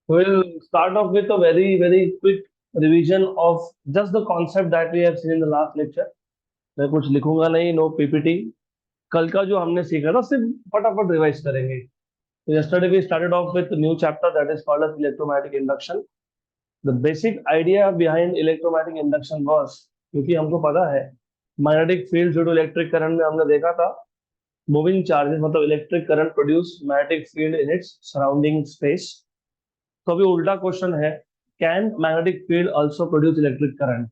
We'll start off with a very quick revision of just the concept that we have seen in the last lecture. मैं कुछ लिखूंगा नहीं, no PPT. कल का जो हमने सीखा था सिर्फ फटाफट रिवाइज करेंगे। So yesterday we started off with a new chapter that is called as electromagnetic induction. The basic idea behind electromagnetic induction was, क्योंकि हमको पता है magnetic field due to electric current में हमने देखा था मूविंग चार्जेस मतलब electric current produce magnetic field in its surrounding space. तो अभी उल्टा क्वेश्चन है, can magnetic field also produce electric current.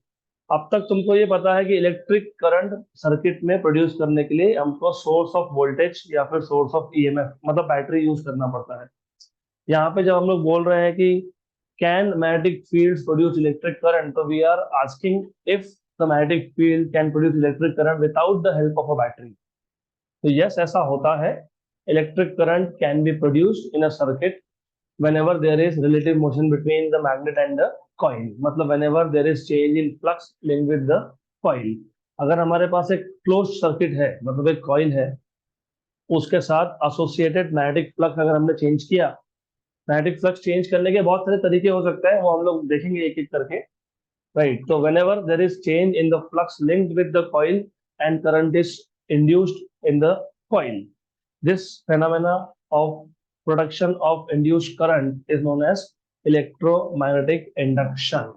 अब तक तुमको ये पता है कि इलेक्ट्रिक करंट सर्किट में प्रोड्यूस करने के लिए हमको सोर्स ऑफ वोल्टेज या फिर सोर्स ऑफ ईएमएफ मतलब बैटरी यूज करना पड़ता है। यहाँ पे जब हम लोग बोल रहे हैं कि can magnetic field produce electric current, तो we are asking if the magnetic field can produce electric current without the help of a battery. तो यस, ऐसा होता है। Electric current can be produced in a circuit whenever there is relative motion between the magnet and the coil, मतलब whenever there is change in flux linked with the coil। अगर हमारे पास एक close circuit है मतलब एक coil है, उसके साथ एसोसिएटेड मैग्नेटिक फ्लक्स अगर हमने चेंज किया। मैग्नेटिक फ्लक्स चेंज करने के बहुत सारे तरीके हो सकते हैं, वो हम लोग देखेंगे एक एक करके। राइट, तो whenever there is change in the flux linked with the coil and current is induced in the coil, this phenomena of production of induced current is known as electromagnetic induction।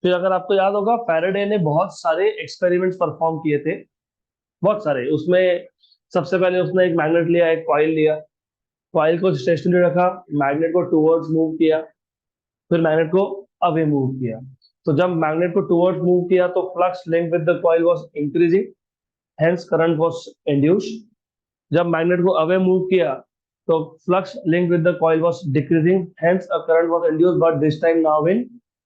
फिर अगर आपको याद होगा, Faraday ने बहुत सारे experiments perform किए थे, बहुत सारे। उसमें सबसे पहले उसने एक मैग्नेट लिया, एक कॉइल लिया, कॉइल को स्टेशनरी रखा, मैग्नेट को टूवर्ड्स मूव किया, फिर मैग्नेट को अवे मूव किया। तो जब मैग्नेट को टूवर्ड्स मूव किया तो flux link with the coil was increasing, hence current was induced. जब मैग्नेट को अवे मूव किया तो flux link with the coil was decreasing, hence a current was induced but this time now in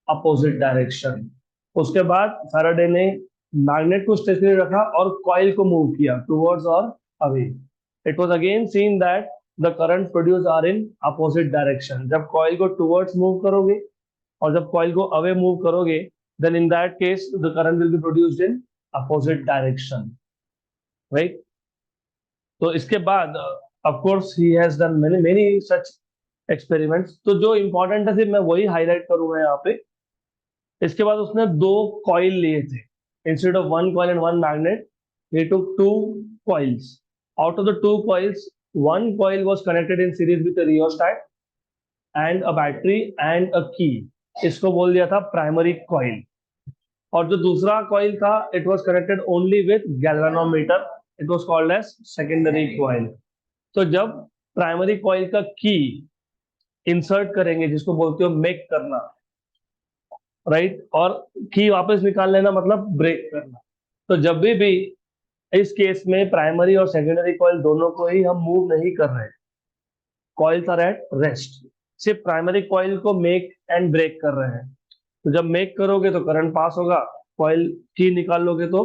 opposite direction. उसके बाद Faraday ने magnet को stationery रखा और कॉइल को मूव किया टुवर्ड्स और away. It was again seen that the current produce are in opposite direction. जब कॉइल को टुवर्ड्स मूव करोगे और जब कॉइल को अवे मूव करोगे, then in that case the current will be produced in opposite direction. Right, तो इसके बाद of course he has done many many such experiments. तो जो इंपॉर्टेंट है सिर्फ मैं वही हाईलाइट करूंगा यहाँ पे। इसके बाद उसने दो कॉइल लिए थे, instead of one coil and one magnet he took two coils. Out of the two coils, one coil was connected in series with a rheostat and a battery and a key। इसको बोल दिया था primary coil. और जो दूसरा coil था, it was connected only with galvanometer, it was called as secondary coil. तो जब प्राइमरी कॉइल का की इंसर्ट करेंगे, जिसको बोलते हो मेक करना, राइट, और की वापस निकाल लेना मतलब ब्रेक करना। तो जब भी इस केस में प्राइमरी और सेकेंडरी कॉइल दोनों को ही हम मूव नहीं कर रहे, कॉइल्स आर एट रेस्ट, सिर्फ प्राइमरी कॉइल को मेक एंड ब्रेक कर रहे हैं। तो जब मेक करोगे तो करंट पास होगा, कॉइल की निकाल लोगे तो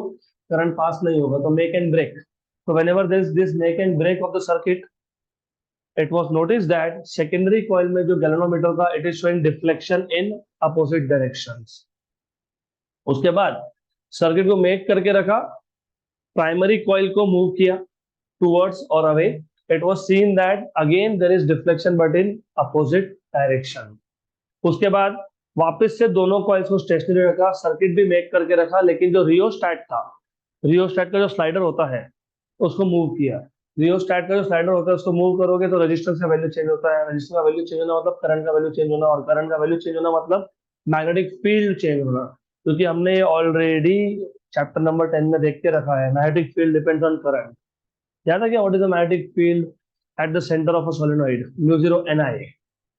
करंट पास नहीं होगा, तो मेक एंड ब्रेक। तो whenever there is this make and break of the circuit, it was noticed that secondary coil में जो गैल्वेनोमीटर था, it is showing deflection in opposite directions। उसके बाद सर्किट को मेक करके रखा, प्राइमरी कॉइल को मूव किया टुवर्ड्स और away, it was seen that again there is deflection but in opposite direction. उसके बाद वापस से दोनों कॉइल्स को स्टेशनरी रखा, सर्किट भी मेक करके रखा, लेकिन जो रियोस्टैट था, रियोस्टैट का जो स्लाइडर होता है, उसको मूव किया। रियोस्टैट का जो स्लाइडर होता है उसको मूव करोगे तो रेजिस्टेंस का वैल्यू चेंज होता है, रेजिस्टेंस का वैल्यू चेंज होना मतलब करंट का वैल्यू चेंज होना, और करंट का वैल्यू चेंज होना मतलब मैग्नेटिक फील्ड चेंज होना। क्योंकि हमने ऑलरेडी चैप्टर नंबर 10 में देख के रखा है, magnetic field depends on current. याद है क्या, what is the magnetic field at the centre of a solenoid, mu 0 n I.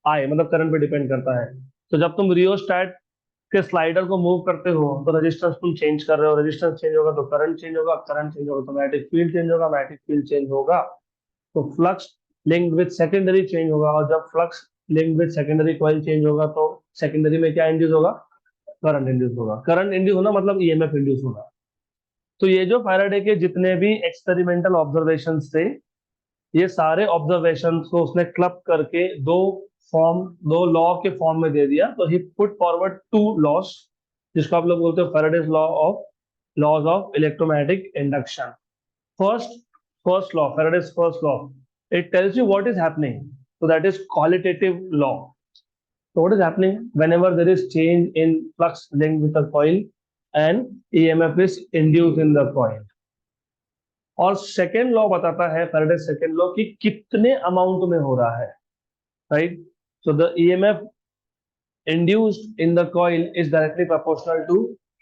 I मतलब करंट पे डिपेंड करता है। तो जब तुम रियोस्टैट के स्लाइडर को मूव करते हो तो रेजिस्टेंस तुम चेंज कर रहे हो, रेजिस्टेंस चेंज होगा तो करंट चेंज होगा, करंट चेंज होगा तो मैग्नेटिक फील्ड चेंज होगा, मैग्नेटिक फील्ड चेंज होगा तो flux linked with secondary change होगा, और जब flux linked with secondary coil change होगा तो सेकेंडरी में क्या इंड्यूस होगा, करंट इंड्यूस होगा। करंट इंड्यूस होना मतलब ईएमएफ इंड्यूस होगा। तो ये जो फैराडे के जितने भी एक्सपेरिमेंटल ऑब्जर्वेशंस थे, ये सारे ऑब्जर्वेशंस को उसने क्लब करके दो लॉ के फॉर्म में दे दिया। तो he put forward two laws, जिसको आप लोग बोलते हो Faraday's laws of electromagnetic induction. First first law, Faraday's first law, it tells you what is happening, so that is qualitative law। So what is happening whenever there is change in flux linked with the coil and EMF is induced in the coil. और second law बताता है Faraday second law कि कितने amount में हो रहा है, right? So the EMF induced in the coil is directly proportional to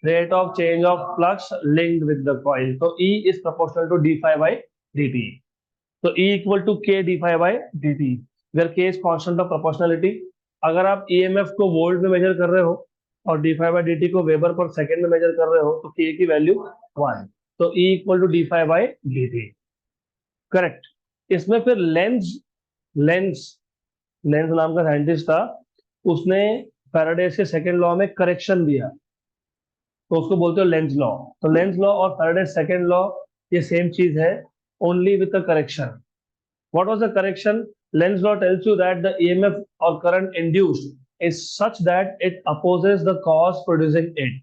rate of change of flux linked with the coil. So E is proportional to d phi by dt. So E equal to k d phi by dt, where k is constant of proportionality. अगर आप EMF को volt में major कर रहे हो और d phi by dt को weber पर सेकेंड में मेजर कर रहे हो तो k की वैल्यू 1. तो E equal to d phi by d t, correct. इसमें फिर लेंस लेंस लेंस नाम का साइंटिस्ट था, उसने फैराडे के सेकेंड लॉ में करेक्शन दिया, तो उसको बोलते हो लेंस लॉ. तो लेंस लॉ और फैराडे सेकेंड लॉ ये सेम चीज है, only with the correction. What was the correction? Lenz law tells you that the EMF और current induced is such that it opposes the cause producing it.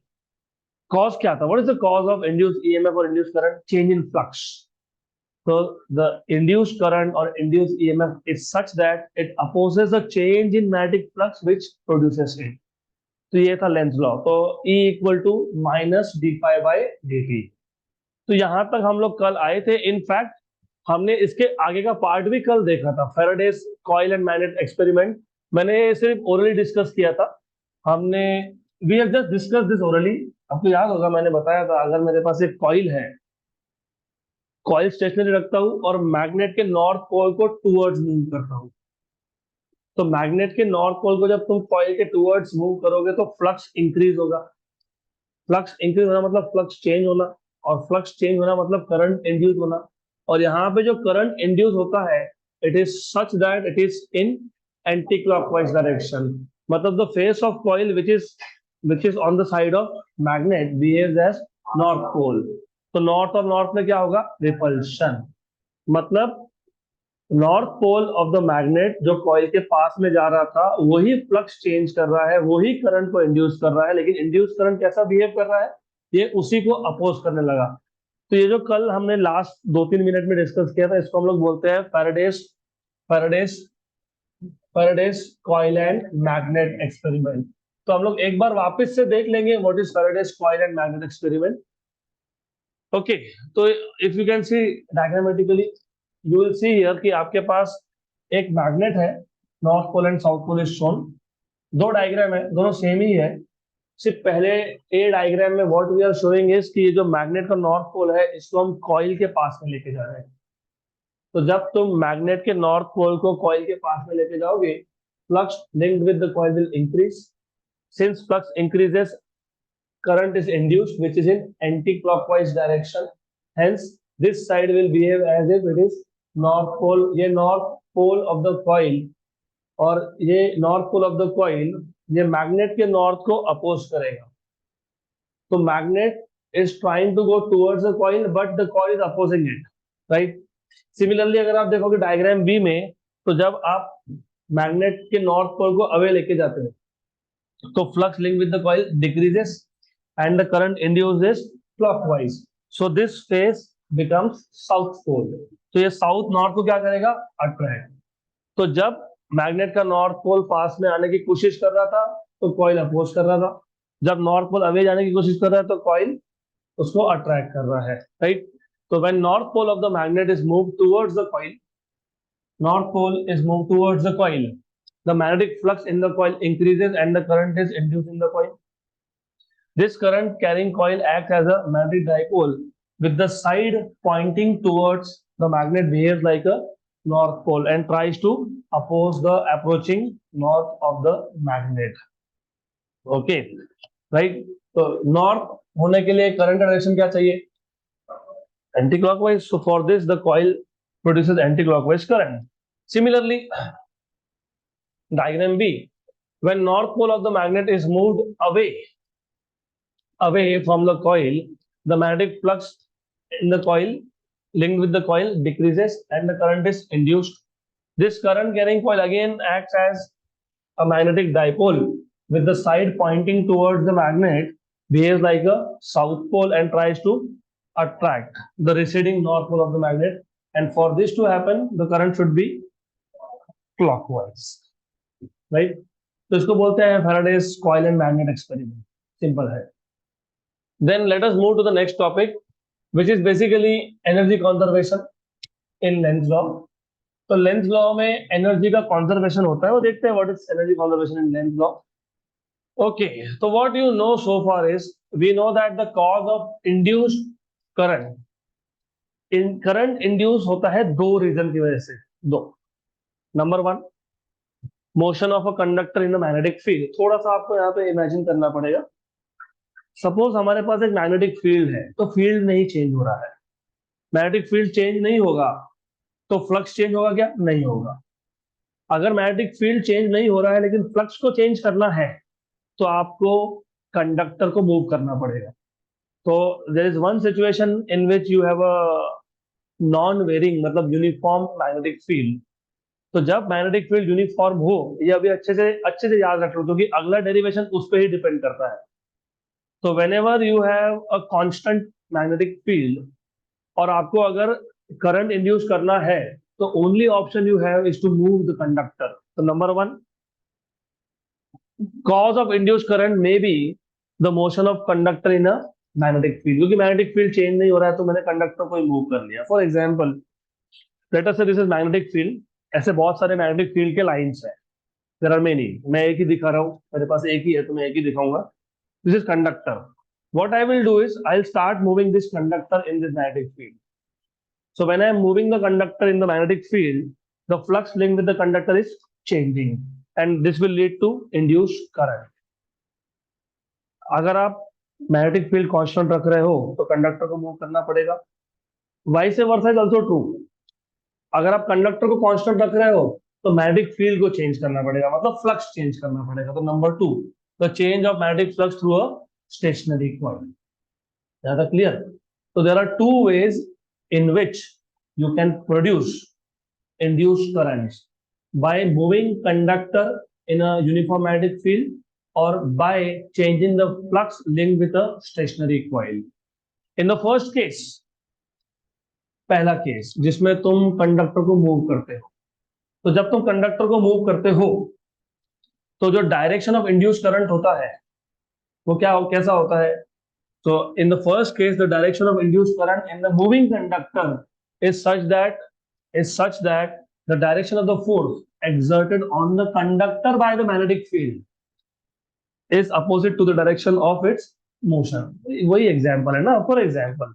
Cause क्या था? What is the cause of induced EMF और induced current? Change in flux. So the induced current or induced EMF is such that it opposes the change in magnetic flux which produces it. तो ये था Lenz law. तो E equal to minus d phi by d t. तो यहां तक हम लोग कल आए थे. इनफैक्ट हमने इसके आगे का पार्ट भी कल देखा था, Faraday's coil and magnet experiment. मैंने सिर्फ ओरली डिस्कस किया था. हमने we have just discuss this orally. आपको याद होगा मैंने बताया था अगर मेरे पास एक कॉइल है, कॉइल स्टेशनरी रखता हूं और मैग्नेट के नॉर्थ पोल को टूवर्ड्स मूव करता हूं, तो मैग्नेट के नॉर्थ पोल को जब तुम कॉइल के टूवर्ड्स मूव करोगे तो फ्लक्स इंक्रीज होगा. फ्लक्स इंक्रीज होना मतलब फ्लक्स चेंज होना, और फ्लक्स चेंज होना मतलब करंट इंड्यूस होना. और यहाँ पे जो करंट इंड्यूस होता है it is such that it is in anti clockwise direction. मतलब the face of coil which is on the side of magnet behaves as north pole. तो नॉर्थ और नॉर्थ में क्या होगा? रिपल्शन. मतलब north pole of the magnet जो coil के पास में जा रहा था वही फ्लक्स चेंज कर रहा है, वही करंट को इंड्यूस कर रहा है, लेकिन इंड्यूस करंट कैसा बिहेव कर रहा है? ये उसी को अपोज करने लगा. तो ये जो कल हमने लास्ट 2-3 मिनट में डिस्कस किया था इसको हम लोग बोलते हैं Faraday's Faraday's Faraday's coil and magnet experiment. तो हम लोग एक बार वापस से देख लेंगे what is Faraday's coil and magnet experiment. Okay, तो if you can see diagrammatically you will see here कि आपके पास एक मैग्नेट है, north pole and south pole is shown. दो डायग्राम है, दोनों सेम ही है. सिर्फ पहले ए डायग्राम में what we are showing is कि ये जो मैग्नेट का नॉर्थ पोल है इसको हम कॉइल के पास में लेके जा रहे हैं. तो जब तुम मैग्नेट के नॉर्थ पोल को कॉइल के पास में लेके जाओगे, flux linked with the coil will increase. Since flux increases, current is induced which is in anti-clockwise direction. Hence, this side will behave as if it is north pole. ये north pole of the coil और ये north pole of the coil ये magnet के north को oppose करेगा. तो magnet is trying to go towards the coil but the coil is opposing it, right? Similarly, अगर आप देखोगे डायग्राम बी में, तो जब आप मैग्नेट के नॉर्थ पोल को अवे लेके जाते हैं तो flux link with the coil decreases and the current induced is clockwise. So this phase becomes south pole. तो ये साउथ नॉर्थ को क्या करेगा? अट्रैक्ट. तो जब मैग्नेट का नॉर्थ पोल पास में आने की कोशिश कर रहा था तो कॉइल अपोज कर रहा था. जब नॉर्थ पोल अवे जाने की कोशिश कर रहा है तो कॉइल उसको अट्रैक्ट कर रहा है, राइट? तो when north pole of the magnet is move towards the coil, north pole is move towards the coil, the magnetic flux in the coil increases and the current is induced in the coil. This current carrying coil acts as a magnetic dipole with the side pointing towards the magnet behaves like a north pole and tries to oppose the approaching north of the magnet. Okay, right? So north होने के लिए current direction क्या चाहिए? Anti-clockwise. So for this the coil produces anti-clockwise current. Similarly, diagram B, when north pole of the magnet is moved away from the coil, the magnetic flux in the coil linked with the coil decreases and the current is induced. This current carrying coil again acts as a magnetic dipole with the side pointing towards the magnet, behaves like a south pole and tries to attract the receding north pole of the magnet. And for this to happen, the current should be clockwise, right? तो इसको बोलते हैं Faraday's coil and magnet experiment. Simple है। Then let us move to the next topic which is basically energy conservation in Lenz law. तो Lenz law में energy का conservation होता है, वो देखते हैं what is energy conservation in Lenz law. Okay, तो what you know so far is we know that the cause of induced current, in current induce होता है दो रीजन की वजह से। दो, number one, motion of a conductor in the magnetic field. थोड़ा सा आपको यहाँ पे इमेजिन करना पड़ेगा। सपोज हमारे पास एक मैग्नेटिक फील्ड है, तो फील्ड नहीं चेंज हो रहा है। मैग्नेटिक फील्ड चेंज नहीं होगा तो फ्लक्स चेंज होगा क्या? नहीं होगा। अगर मैग्नेटिक फील्ड चेंज नहीं हो रहा है लेकिन फ्लक्स को चेंज करना है, तो आपको कंडक्टर को मूव करना पड़ेगा। तो there is one situation in which you have a non varying मतलब यूनिफॉर्म मैग्नेटिक फील्ड। तो जब मैग्नेटिक फील्ड यूनिफॉर्म हो, ये अभी अच्छे से याद रख लो क्योंकि अगला डेरिवेशन उस पर ही डिपेंड करता है। तो whenever you have a constant magnetic field और आपको अगर करंट इंड्यूस करना है, तो only option you have is to move the conductor. तो number one, cause of induced current may be the motion of conductor in a magnetic field। क्योंकि magnetic field change नहीं हो रहा है तो मैंने कंडक्टर को ही मूव कर लिया। फॉर एग्जाम्पल, लेट अस से दिस इज मैग्नेटिक फील्ड। ऐसे बहुत सारे मैग्नेटिक फील्ड के लाइंस हैं, देयर आर मेनी। मैं एक ही दिखा रहा हूँ, मेरे पास एक ही है तो मैं एक ही दिखाऊंगा। This is conductor. what I will do is I'll start moving this conductor in this magnetic field. So when I am moving the conductor in the magnetic field, the flux linked with the conductor is changing and this will lead to induced current। अगर आप magnetic field constant रख रहे हो तो conductor को move करना पड़ेगा। Vice versa is also true. अगर आप कंडक्टर को कांस्टेंट रख रहे हो तो मैग्नेटिक फील्ड को चेंज करना पड़ेगा, मतलब फ्लक्स चेंज करना पड़ेगा। तो number two, the change of magnetic flux through a stationary coil. ज्यादा क्लियर? तो there are two ways in which you can produce induced currents: by moving conductor in a uniform magnetic field or by changing the flux linked with a stationary coil। In the first case, पहला case जिसमें तुम conductor को move करते हो, तो जब तुम conductor को मूव करते हो तो जो डायरेक्शन ऑफ इंड्यूस करंट होता है वो कैसा होता है? तो in the first case the direction of induce current in the moving conductor is such that the direction of the force exerted on the conductor by the magnetic field is opposite to the direction of its motion। वही example है ना। For example,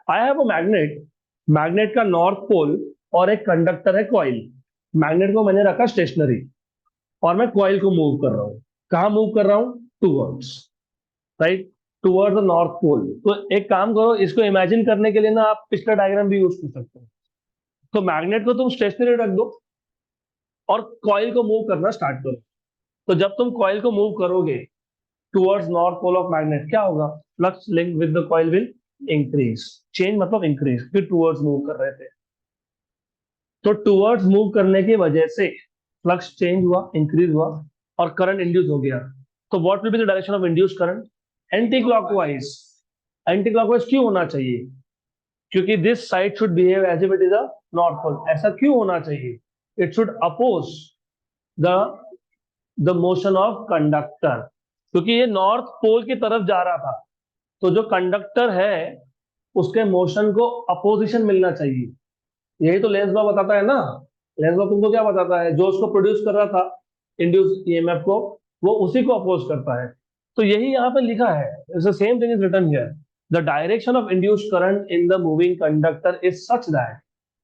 I have a magnet, magnet का north pole और एक conductor है coil. Magnet को मैंने रखा स्टेशनरी और मैं कॉइल को मूव कर रहा हूँ। कहाँ मूव कर रहा हूँ? Towards, right, towards the north pole. तो एक काम करो, इसको इमेजिन करने के लिए ना आप पिछला डायग्राम भी यूज कर सकते हो। तो मैग्नेट को तुम स्टेशनरी रख दो और कॉइल को मूव करना स्टार्ट करो। तो जब तुम कॉइल को मूव करोगे towards north pole of magnet, क्या होगा? Flux link with the coil will increase. Change मतलब इंक्रीज, फिर टुवर्ड्स मूव कर रहे थे तो टुवर्ड्स मूव करने की वजह से फ्लक्स चेंज हुआ, इंक्रीज हुआ और करंट इंड्यूस हो गया। तो what will be the direction of induce current? Anticlockwise. Anticlockwise क्यों होना चाहिए? क्योंकि this side should behave as if it is a north pole. ऐसा क्यों होना चाहिए? It should oppose the the motion of conductor, क्योंकि ये नॉर्थ पोल की तरफ जा रहा था। तो जो कंडक्टर है उसके मोशन को अपोजिशन मिलना चाहिए। यही तो लेंस लॉ बताता है ना। लेंस लॉ तुमको क्या बताता है? जो उसको प्रोड्यूस कर रहा था इंड्यूस ईएमएफ को, वो उसी को अपोज करता है। तो यही यहाँ पे लिखा है, it's the same thing is written here. The direction of induced current in the moving conductor is such that,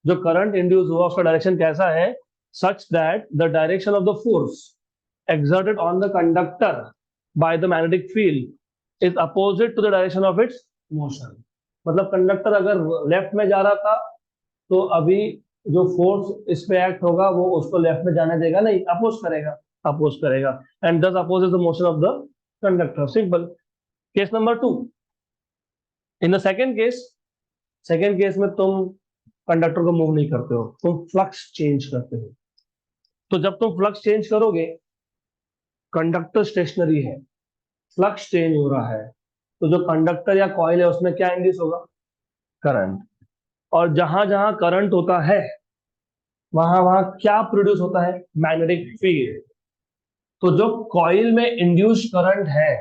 जो करंट इंड्यूस हुआ उसका डायरेक्शन कैसा है? Such that the direction of the force exerted on the conductor by the magnetic field is opposite to the direction of its motion। मतलब conductor अगर left में जा रहा था तो अभी जो फोर्स इस पे एक्ट होगा वो उसको लेफ्ट में जाने देगा नहीं, अपोज करेगा। अपोज करेगा एंड दस opposes the motion of the conductor. Simple. Case number two, in the second case में तुम कंडक्टर को मूव नहीं करते हो, तुम फ्लक्स चेंज करते हो। तो जब तुम फ्लक्स चेंज करोगे, कंडक्टर स्टेशनरी है, फ्लक्स चेंज हो रहा है, तो जो कंडक्टर या कॉइल है उसमें क्या इंड्यूस होगा? करंट। और जहां जहां करंट होता है वहां वहां क्या प्रोड्यूस होता है? Magnetic field. तो जो कॉइल में इंड्यूस करंट है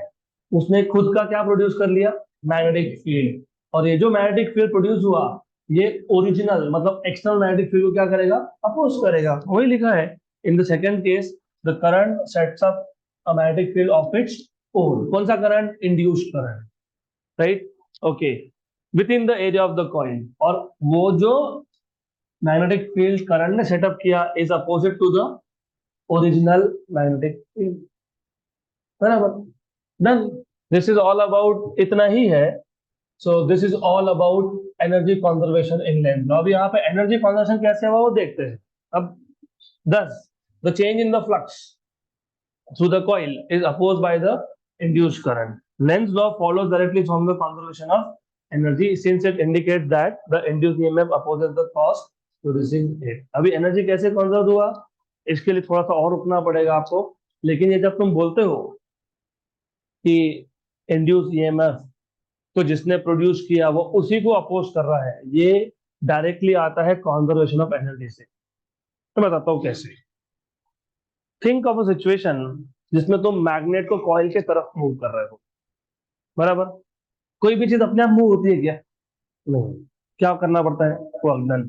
उसने खुद का क्या प्रोड्यूस कर लिया, मैग्नेटिक फील्ड। और ये जो मैग्नेटिक फील्ड प्रोड्यूस हुआ ये ओरिजिनल मतलब एक्सटर्नल मैग्नेटिक फील्ड को क्या करेगा, अपोज करेगा। वही लिखा है in the second case the current sets up a magnetic field of its own. कौन सा current, induced current, right, okay, within the area of the coil. और वो जो मैग्नेटिक फील्ड करंट ने सेटअप किया is opposite to the original magnetic field, बराबर, done. This is all about, इतना ही है। So this is all about energy conservation in Lenz. अब यहाँ पे एनर्जी कंजर्वेशन कैसे हुआ वो देखते हैं। अब 10 the change in the flux through the coil is opposed by the induced current. Lenz's law follows directly from the conservation of energy since it indicates that the induced EMF opposes the cause producing it. अभी energy कैसे conserve हुआ इसके लिए थोड़ा सा और रुकना पड़ेगा आपको। लेकिन ये जब तुम बोलते हो कि इंड्यूस ईएमएफ तो जिसने प्रोड्यूस किया वो उसी को अपोज कर रहा है, ये डायरेक्टली आता है कंजर्वेशन ऑफ एनर्जी से। तो मैं बताता हूँ कैसे। थिंक ऑफ अ सिचुएशन जिसमें तुम मैग्नेट को कॉइल के तरफ मूव कर रहे हो, बराबर। कोई भी चीज अपने आप मूव होती है क्या, नहीं, क्या करना पड़ता है, वर्क डन।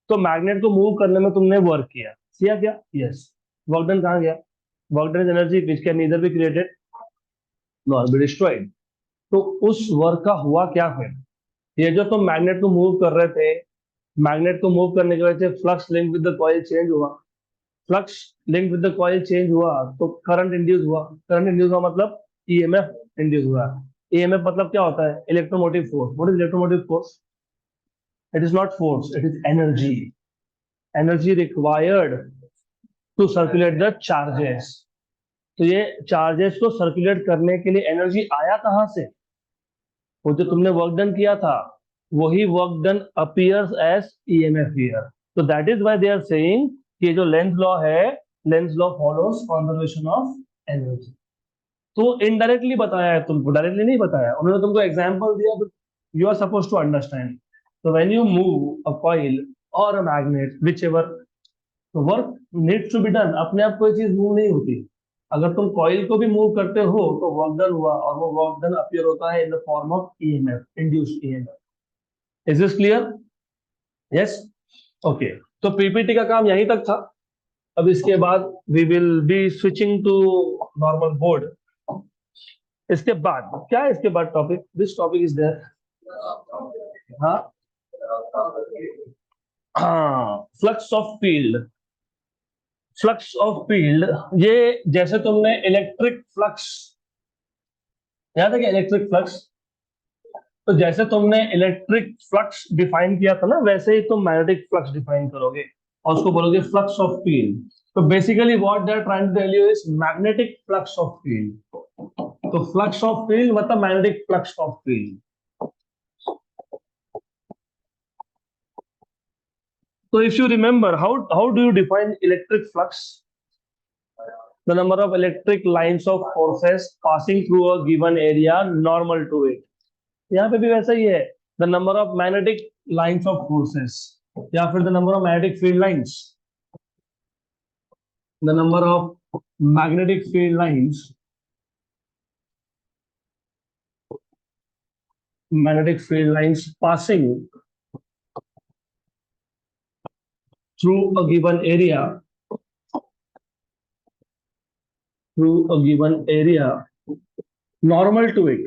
तो मैग्नेट को मूव करने में तुमने वर्क किया क्या, यस, वर्क डन कहाँ गया, work done is energy which can neither be created nor be destroyed. तो उस वर्क का हुआ क्या फिर, ये जो तुम मैग्नेट को मूव कर रहे थे, मैग्नेट को मूव करने की वजह से flux link with the coil change हुआ, flux link with the coil change हुआ तो करंट इंड्यूस हुआ, करंट इंड्यूस हुआ मतलब ईएमएफ इंड्यूस हुआ। ईएमएफ मतलब क्या होता है, electromotive force. What is electromotive force, it is not force, it is energy, energy required to circulate the charges. तो ये चार्जेस को सर्कुलेट करने के लिए एनर्जी आया कहां से, वो जो तुमने वर्क डन किया था वही work done appears as EMF here. तो that is why they are saying कि ये जो लेंज लॉ है, Lenz law follows conservation of energy. तो इनडायरेक्टली बताया है तुमको, डायरेक्टली नहीं बताया, उन्होंने तुमको एग्जांपल दिया, you are suppose to understand. तो when you move a coil और a magnet whichever, work needs to be done, अपने आप कोई चीज मूव नहीं होती। अगर तुम कॉइल को भी मूव करते हो तो वर्क डन हुआ, और वो वर्क डन अपीयर होता है in the form of EMF, induced EMF. Is this clear, yes, okay. तो पीपीटी का काम यहीं तक था। अब इसके बाद we will be switching to normal board. इसके बाद क्या है, इसके बाद topic, this topic is there, हाँ हाँ, flux of field. Flux of field, ये जैसे तुमने इलेक्ट्रिक फ्लक्स, याद है क्या इलेक्ट्रिक फ्लक्स, तो जैसे तुमने इलेक्ट्रिक फ्लक्स डिफाइन किया था ना वैसे ही तुम मैग्नेटिक फ्लक्स डिफाइन करोगे और उसको बोलोगे फ्लक्स ऑफ फील्ड। तो basically what they are trying to tell you is magnetic flux of field. तो फ्लक्स ऑफ फील्ड मतलब magnetic flux of field. So if you remember, how do you define electric flux? The number of electric lines of forces passing through a given area normal to it. यहाँ पे भी वैसा ही है, the number of magnetic lines of forces या फिर the number of magnetic field lines, the number of magnetic field lines, magnetic field lines passing through a given area, through a given area normal to it।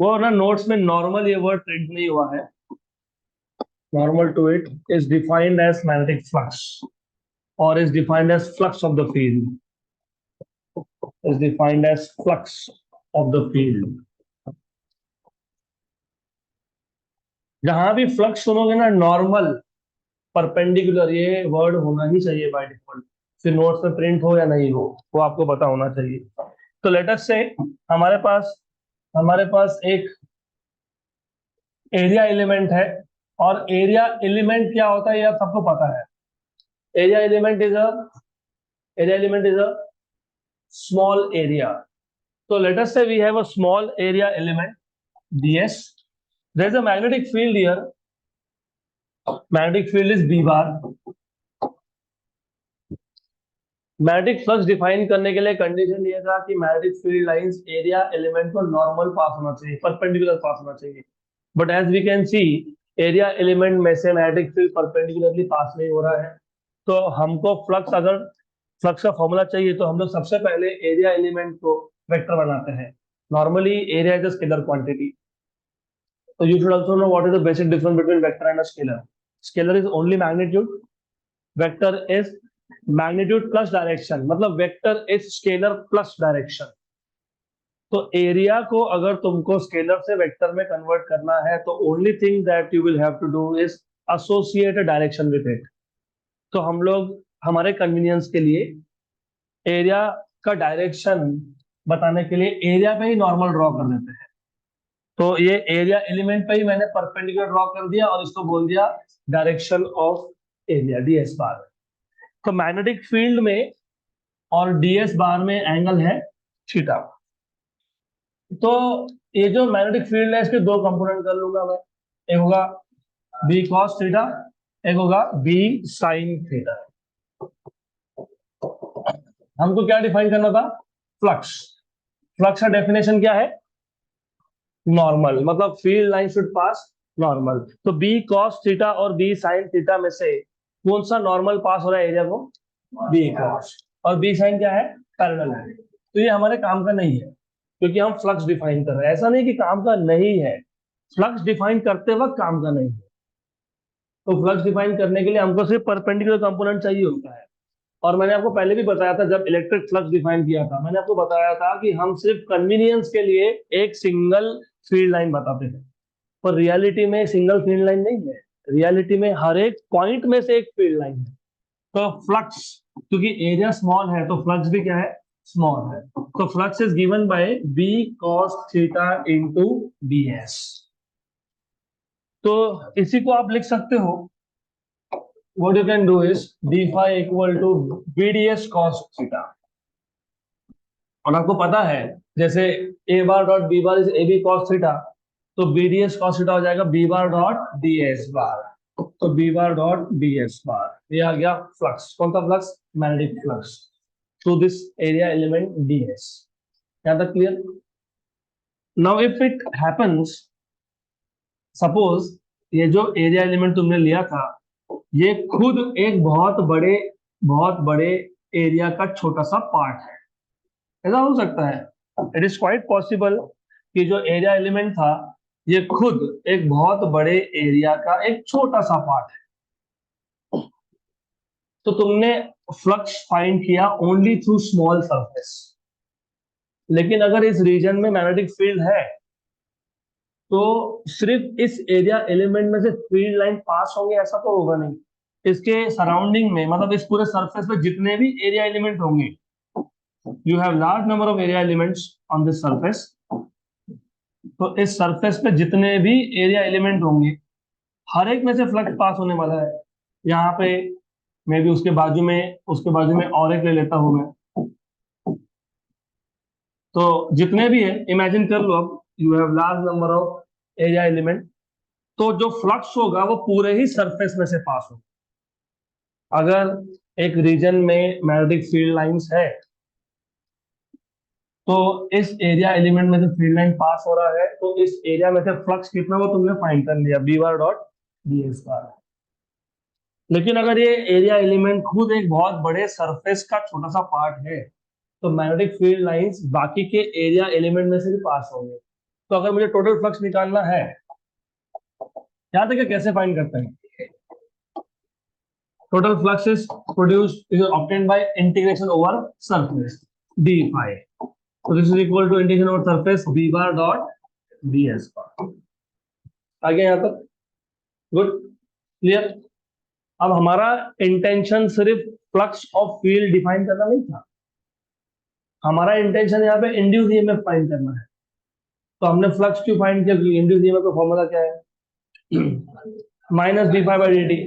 वो ना notes में normal ये word print नहीं हुआ है। Normal to it is defined as magnetic flux or is defined as flux of the field, is defined as flux of the field। जहां भी flux सुनोगे ना नॉर्मल परपेंडिकुलर ये वर्ड होना ही चाहिए बाय डिफॉल्ट, फिर नोट्स में प्रिंट हो या नहीं हो वो आपको पता होना चाहिए। तो लेट अस से हमारे पास एक एरिया एलिमेंट है, और एरिया एलिमेंट क्या होता है ये आप सबको पता है। Area element is a area element is a small area. So let us say we have a small area element ds. There is a magnetic field here. Magnetic field is b bar. Magnetic flux define करने के लिए condition ये था कि magnetic field lines area element को normal pass होना चाहिए, perpendicular pass होना चाहिए। But as we can see, area element में से मैग्नेटिक फील्ड परपेंडिकुलरली पास नहीं हो रहा है। तो हमको फ्लक्स, अगर फ्लक्स का फॉर्मूला चाहिए तो हम लोग सबसे पहले एरिया एलिमेंट को वेक्टर बनाते हैं। Normally area is a scalar quantity, so you should also know what is the basic difference between vector and a scalar. Scalar is only magnitude, vector is magnitude plus direction, मतलब vector is scalar plus direction. तो area को अगर तुमको scalar से vector में convert करना है तो only thing that you will have to do is associate direction with it. तो हम लोग हमारे कन्वीनियंस के लिए एरिया का डायरेक्शन बताने के लिए एरिया पे ही नॉर्मल ड्रॉ कर देते हैं। तो ये एरिया एलिमेंट पे ही मैंने परपेंडिकुलर ड्रॉ कर दिया और इसको बोल दिया डायरेक्शन ऑफ एरिया, डीएस बार। तो मैग्नेटिक फील्ड में और डीएस बार में एंगल है थीटा। तो ये जो मैग्नेटिक फील्ड है इसके दो कंपोनेंट कर लूंगा मैं, एक होगा बी कॉस थीटा, एक होगा बी साइन थीटा। हमको क्या डिफाइन करना था? फ्लक्स। फ्लक्स का डेफिनेशन क्या है? नॉर्मल, मतलब field line should pass normal. तो बी कॉस थीटा और बी साइन थीटा में से कौन सा नॉर्मल पास हो रहा है एरिया को? B cos. और बी साइन क्या है? पैरेलल है। तो ये हमारे काम का नहीं है क्योंकि हम फ्लक्स डिफाइन कर रहे हैं। ऐसा नहीं कि काम का नहीं है, फ्लक्स डिफाइन करते वक्त काम का नहीं है। तो फ्लक्स डिफाइन करने के लिए हमको सिर्फ परपेंडिकुलर कंपोनेंट चाहिए होता है। और मैंने आपको पहले भी बताया था, जब इलेक्ट्रिक फ्लक्स डिफाइन किया था मैंने आपको बताया था कि हम सिर्फ कन्वीनियंस के लिए एक सिंगल फील्ड लाइन बताते हैं, पर रियलिटी में सिंगल फील्ड लाइन नहीं है। रियलिटी में हर एक पॉइंट में से एक फील्ड लाइन है। तो फ्लक्स, क्योंकि एरिया स्मॉल है तो फ्लक्स भी क्या है? स्मॉल है। तो flux is given by B cos theta into B S. तो इसी को आप लिख सकते हो, what you can do is d phi equal to bds cos theta। और आपको पता है जैसे a bar dot b bar is ab cos theta, तो bds cos थीटा हो जाएगा b बार डॉट ds बार। तो b बार डॉट ds बार ये आ गया फ्लक्स। कौन सा flux? Magnetic flux through this area element ds। यहाँ तक clear? Now if it happens, suppose ये जो एरिया एलिमेंट तुमने लिया था ये खुद एक बहुत बड़े एरिया का छोटा सा पार्ट है। ऐसा हो सकता है, इट इज क्वाइट पॉसिबल कि जो एरिया एलिमेंट था ये खुद एक बहुत बड़े एरिया का एक छोटा सा पार्ट है। तो तुमने फ्लक्स फाइंड किया ओनली थ्रू स्मॉल सरफेस। लेकिन अगर इस रीजन में मैग्नेटिक फील्ड है तो सिर्फ इस एरिया एलिमेंट में से फील्ड लाइन पास होंगे ऐसा तो होगा नहीं। इसके सराउंडिंग में, मतलब इस पूरे सरफेस पे जितने भी एरिया एलिमेंट होंगे, you have large number of area elements on this surface. तो इस सरफेस पे जितने भी एरिया एलिमेंट होंगे हर एक में से फ्लक्स पास होने वाला है। यहाँ पे मैं भी उसके बाजू में और एक ले लेता हूं मैं। तो जितने भी है इमेजिन कर लो, अब you have large number of area element, तो जो फ्लक्स होगा वो पूरे ही सरफेस में से पास होगा। अगर एक रीजन में मैग्नेटिक फील्ड लाइंस है तो इस एरिया एलिमेंट में से फील्ड लाइन पास हो रहा है तो इस एरिया में से फ्लक्स कितना वो तुमने फाइंड कर लिया, B bar dot d s bar. लेकिन अगर ये एरिया एलिमेंट खुद एक बहुत बड़े सरफेस का छोटा सा पार्ट है तो मैग्नेटिक फील्ड लाइंस बाकी के एरिया एलिमेंट में से भी पास होंगे। तो अगर मुझे टोटल फ्लक्स निकालना है, याद है कि कैसे फाइंड करते हैं? Total flux is produced is obtained by integration over surface d phi. So this is equal to integration over surface b bar dot ds bar। आगे यहाँ तक गुड, क्लियर? अब हमारा इंटेंशन सिर्फ फ्लक्स ऑफ फील्ड डिफाइन करना नहीं था, हमारा इंटेंशन यहाँ पे इंड्यूस ईएमएफ फाइंड करना है। तो हमने फ्लक्स क्यों फाइंड किया? क्योंकि इंड्यूस ईएमएफ का फॉर्मूला क्या है? Minus d phi by d t,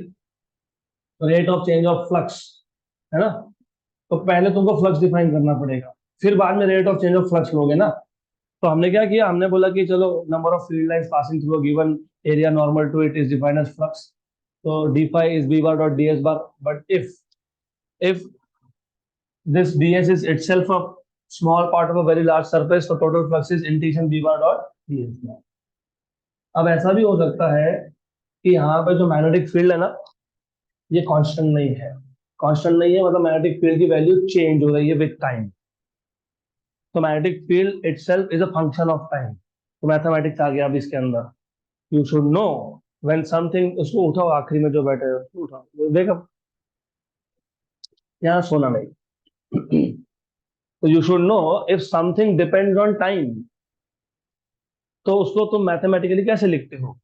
rate of change of flux, है ना? तो पहले तुमको फ्लक्स डिफाइन करना पड़ेगा, फिर बाद में rate of change of flux लोगे ना। तो हमने क्या किया, हमने बोला कि चलो number of field lines passing through given area normal to it is defined as flux. तो d phi is B bar dot d s bar. But if this ds is itself a small part of a very large surface, so total flux is integration v bar dot ds bar. अब ऐसा भी हो सकता है कि यहाँ पे जो मैग्नेटिक फील्ड है ना, ये कांस्टेंट नहीं है। कांस्टेंट नहीं है मतलब मैग्नेटिक फील्ड की वैल्यू चेंज हो रही है विद टाइम। तो magnetic field itself is a function of time. तो मैथमेटिक्स आ गया अब इसके अंदर। You should know when something, उसको उठाओ आखिरी में जो बैठे हो उसको उठाओ, देखो यहाँ सोना नहीं। तो you should know if something depends on time, तो उसको तुम मैथमेटिकली कैसे लिखते हो?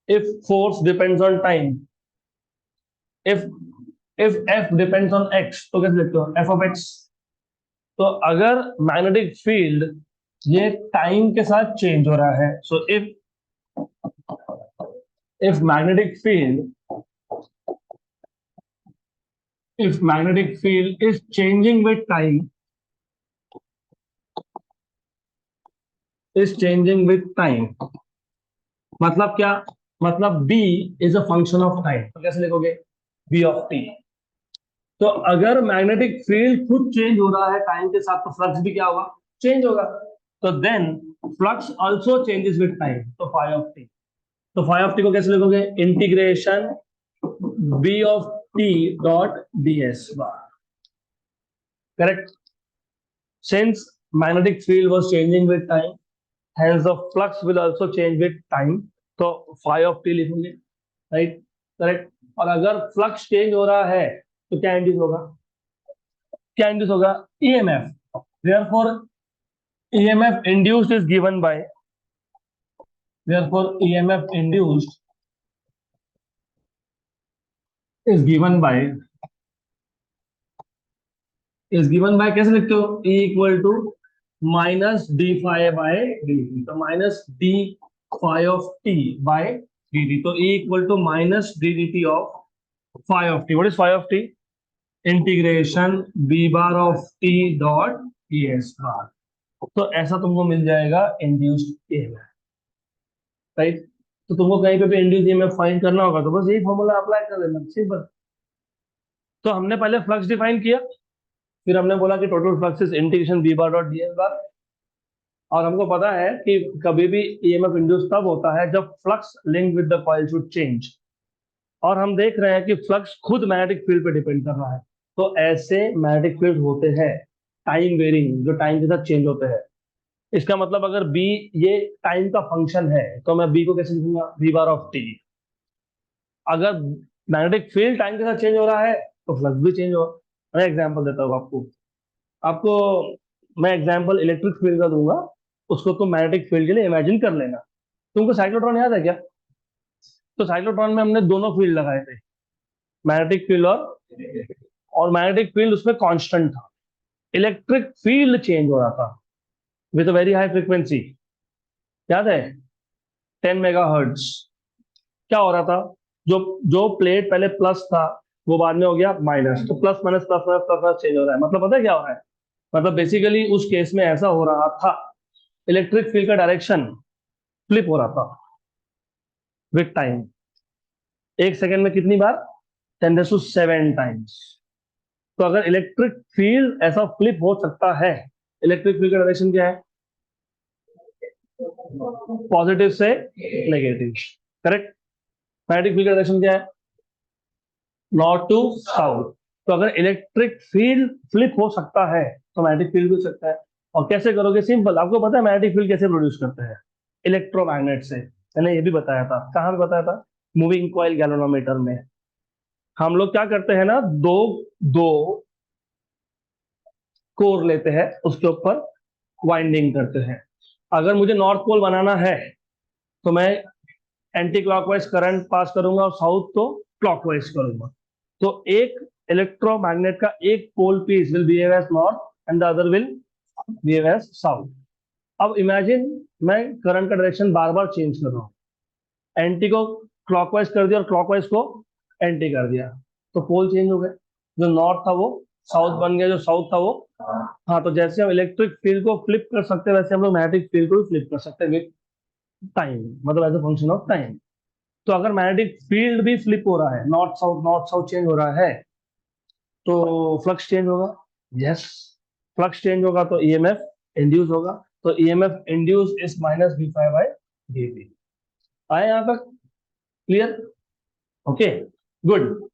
If force depends on time, if if F depends on x, तो कैसे लिखते हो? F of x. तो अगर मैग्नेटिक फील्ड ये टाइम के साथ चेंज हो रहा है, so if magnetic field if magnetic field is changing with time, is changing with time, मतलब क्या? मतलब b is a function of time। तो कैसे लिखोगे? b of t। तो अगर मैग्नेटिक फील्ड खुद चेंज हो रहा है टाइम के साथ, तो फ्लक्स भी क्या होगा? चेंज होगा। तो then flux also changes with time, तो फाई ऑफ टी। तो फाई ऑफ टी को कैसे लिखोगे? Integration b of t dot ds bar। Correct. Since magnetic field was changing with time, hence the flux will also change with time, तो phi of t लिखेंगे, right? Correct. और अगर flux change हो रहा है तो क्या इंड्यूस होगा? क्या इंड्यूस होगा? EMF. therefore emf induced is given by, therefore emf induced is given by, कैसे लिखते हो? E equal to minus d phi by d t. तो minus d phi of t by d t, तो E equal to minus d d t of phi of t. What is phi of t? Integration B bar of t dot e s bar. तो ऐसा तुमको मिल जाएगा induced EMF, right? तो तुमको कहीं पे भी इंड्यूस्ड ईएमएफ फाइंड करना होगा तो बस यही फॉर्मूला अप्लाई कर देना, सिंपल। तो हमने पहले फ्लक्स डिफाइन किया, फिर हमने बोला कि total flux is integration B bar dot d s bar. और हमको पता है कि कभी भी ईएमएफ इंड्यूस तब होता है जब flux link with the coil should change. और हम देख रहे हैं कि फ्लक्स खुद मैग्नेटिक फील्ड पे डिपेंड कर रहा है। तो ऐसे मैग्नेटिक फील्ड होते हैं टाइम वेरिंग, जो टाइम के साथ चेंज होते हैं। इसका मतलब अगर बी ये टाइम का फंक्शन है, तो मैं बी को कैसे लिखूंगा? V bar of t. अगर मैग्नेटिक फील्ड टाइम के साथ चेंज हो रहा है तो फ्लक्स भी चेंज होगा। मैं एग्जांपल देता हूँ आपको। आपको मैं एग्जांपल इलेक्ट्रिक फील्ड का दूंगा, उसको तुम मैग्नेटिक फील्ड के लिए इमेजिन कर लेना। तुमको साइक्लोट्रॉन याद है क्या? तो साइक्लोट्रॉन में हमने दोनों फील्ड लगाए थे, मैग्नेटिक फील्ड और मैग्नेटिक फील्ड उसमें कांस्टेंट था। इलेक्ट्रिक फील्ड चेंज हो रहा था विद वेरी हाई फ्रीक्वेंसी, याद है? 10 मेगाहर्ट्ज। क्या हो रहा था? जो जो प्लेट पहले प्लस था वो बाद में हो गया माइनस, तो plus minus plus minus plus minus change हो रहा है। मतलब पता है क्या हो रहा है? मतलब बेसिकली उस केस में ऐसा हो रहा था, इलेक्ट्रिक फील्ड का डायरेक्शन फ्लिप हो रहा था विद टाइम। एक सेकेंड में कितनी बार? 10⁷ टाइम्स। तो अगर इलेक्ट्रिक फील्ड ऐसा फ्लिप हो सकता है, इलेक्ट्रिक फील्ड का डायरेक्शन क्या है? पॉजिटिव से नेगेटिव, करेक्ट? मैग्नेटिक फील्ड का डायरेक्शन क्या है? North to south. तो अगर इलेक्ट्रिक फील्ड फ्लिप हो सकता है तो मैग्नेटिक फील्ड भी हो सकता है। और कैसे करोगे? सिंपल, आपको पता है मैग्नेटिक फील्ड कैसे प्रोड्यूस करते हैं? इलेक्ट्रोमैग्नेट से। मैंने ये भी बताया था। कहाँ पे बताया था? मूविंग कॉइल गैल्वेनोमीटर में। हम लोग क्या करते हैं ना, दो दो कोर लेते हैं, उसके ऊपर वाइंडिंग करते हैं। अगर मुझे नॉर्थ पोल बनाना है तो मैं एंटी क्लॉकवाइज करंट पास करूंगा और साउथ को क्लॉकवाइज करूंगा। तो एक इलेक्ट्रोमैग्नेट का एक pole piece will behave as north and the other will behave as south. अब इमेजिन मैं करंट का डायरेक्शन बार बार चेंज कर रहा हूँ, एंटी को क्लॉकवाइज कर दिया और क्लॉकवाइज को एंटी कर दिया, तो पोल चेंज हो गए। जो नॉर्थ था वो साउथ बन गया, जो साउथ था वो। हाँ, तो जैसे हम इलेक्ट्रिक फील्ड को फ्लिप कर सकते हैं, वैसे हम लोग मैग्नेटिक फील्ड को भी फ्लिप कर सकते हैं विद टाइम, मतलब as a function of time. तो अगर मैग्नेटिक फील्ड भी फ्लिप हो रहा है, नॉर्थ साउथ चेंज हो रहा है, तो फ्लक्स चेंज होगा। यस, फ्लक्स चेंज होगा तो ईएमएफ इंड्यूस होगा। तो EMF induce is minus d phi by d t. आए यहां तक क्लियर? Okay, good.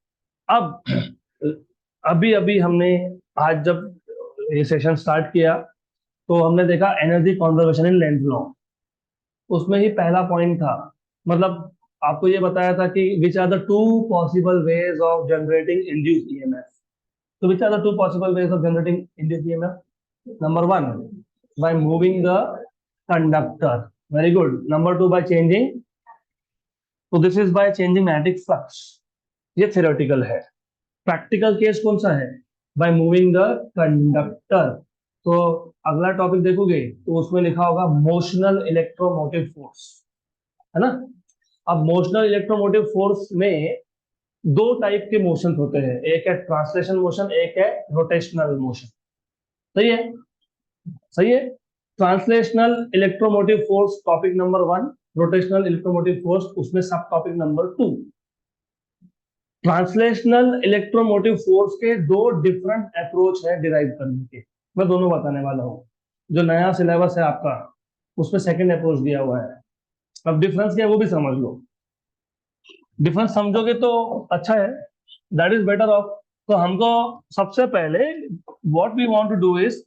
अब अभी अभी हमने, आज जब ये सेशन स्टार्ट किया तो हमने देखा energy conservation in Lenz law. उसमें ही पहला पॉइंट था, मतलब आपको ये बताया था कि which are the two possible ways of generating induce EMF. तो which are the two possible ways of generating induce EMF? Number one, by moving the conductor. Very good. Number two, by changing, तो this is by changing magnetic flux. ये theoretical है। Practical case कौन सा है? By moving the conductor. तो अगला topic देखोगे तो उसमें लिखा होगा मोशनल इलेक्ट्रोमोटिव फोर्स, है ना। अब मोशनल इलेक्ट्रोमोटिव फोर्स में दो टाइप के मोशन होते हैं, एक है ट्रांसलेशन मोशन, एक है रोटेशनल मोशन। सही है? सही है। Translational electromotive force topic number one, rotational electromotive force उसमें सब topic number two. Translational electromotive force के दो डिफरेंट अप्रोच है डिराइव करने के, मैं दोनों बताने वाला हूँ। जो नया सिलेबस है आपका उसमें सेकंड अप्रोच दिया हुआ है। अब डिफरेंस क्या है वो भी समझ लो। डिफरेंस समझोगे तो अच्छा है, दैट इज बेटर ऑफ। तो हमको सबसे पहले what we want to do is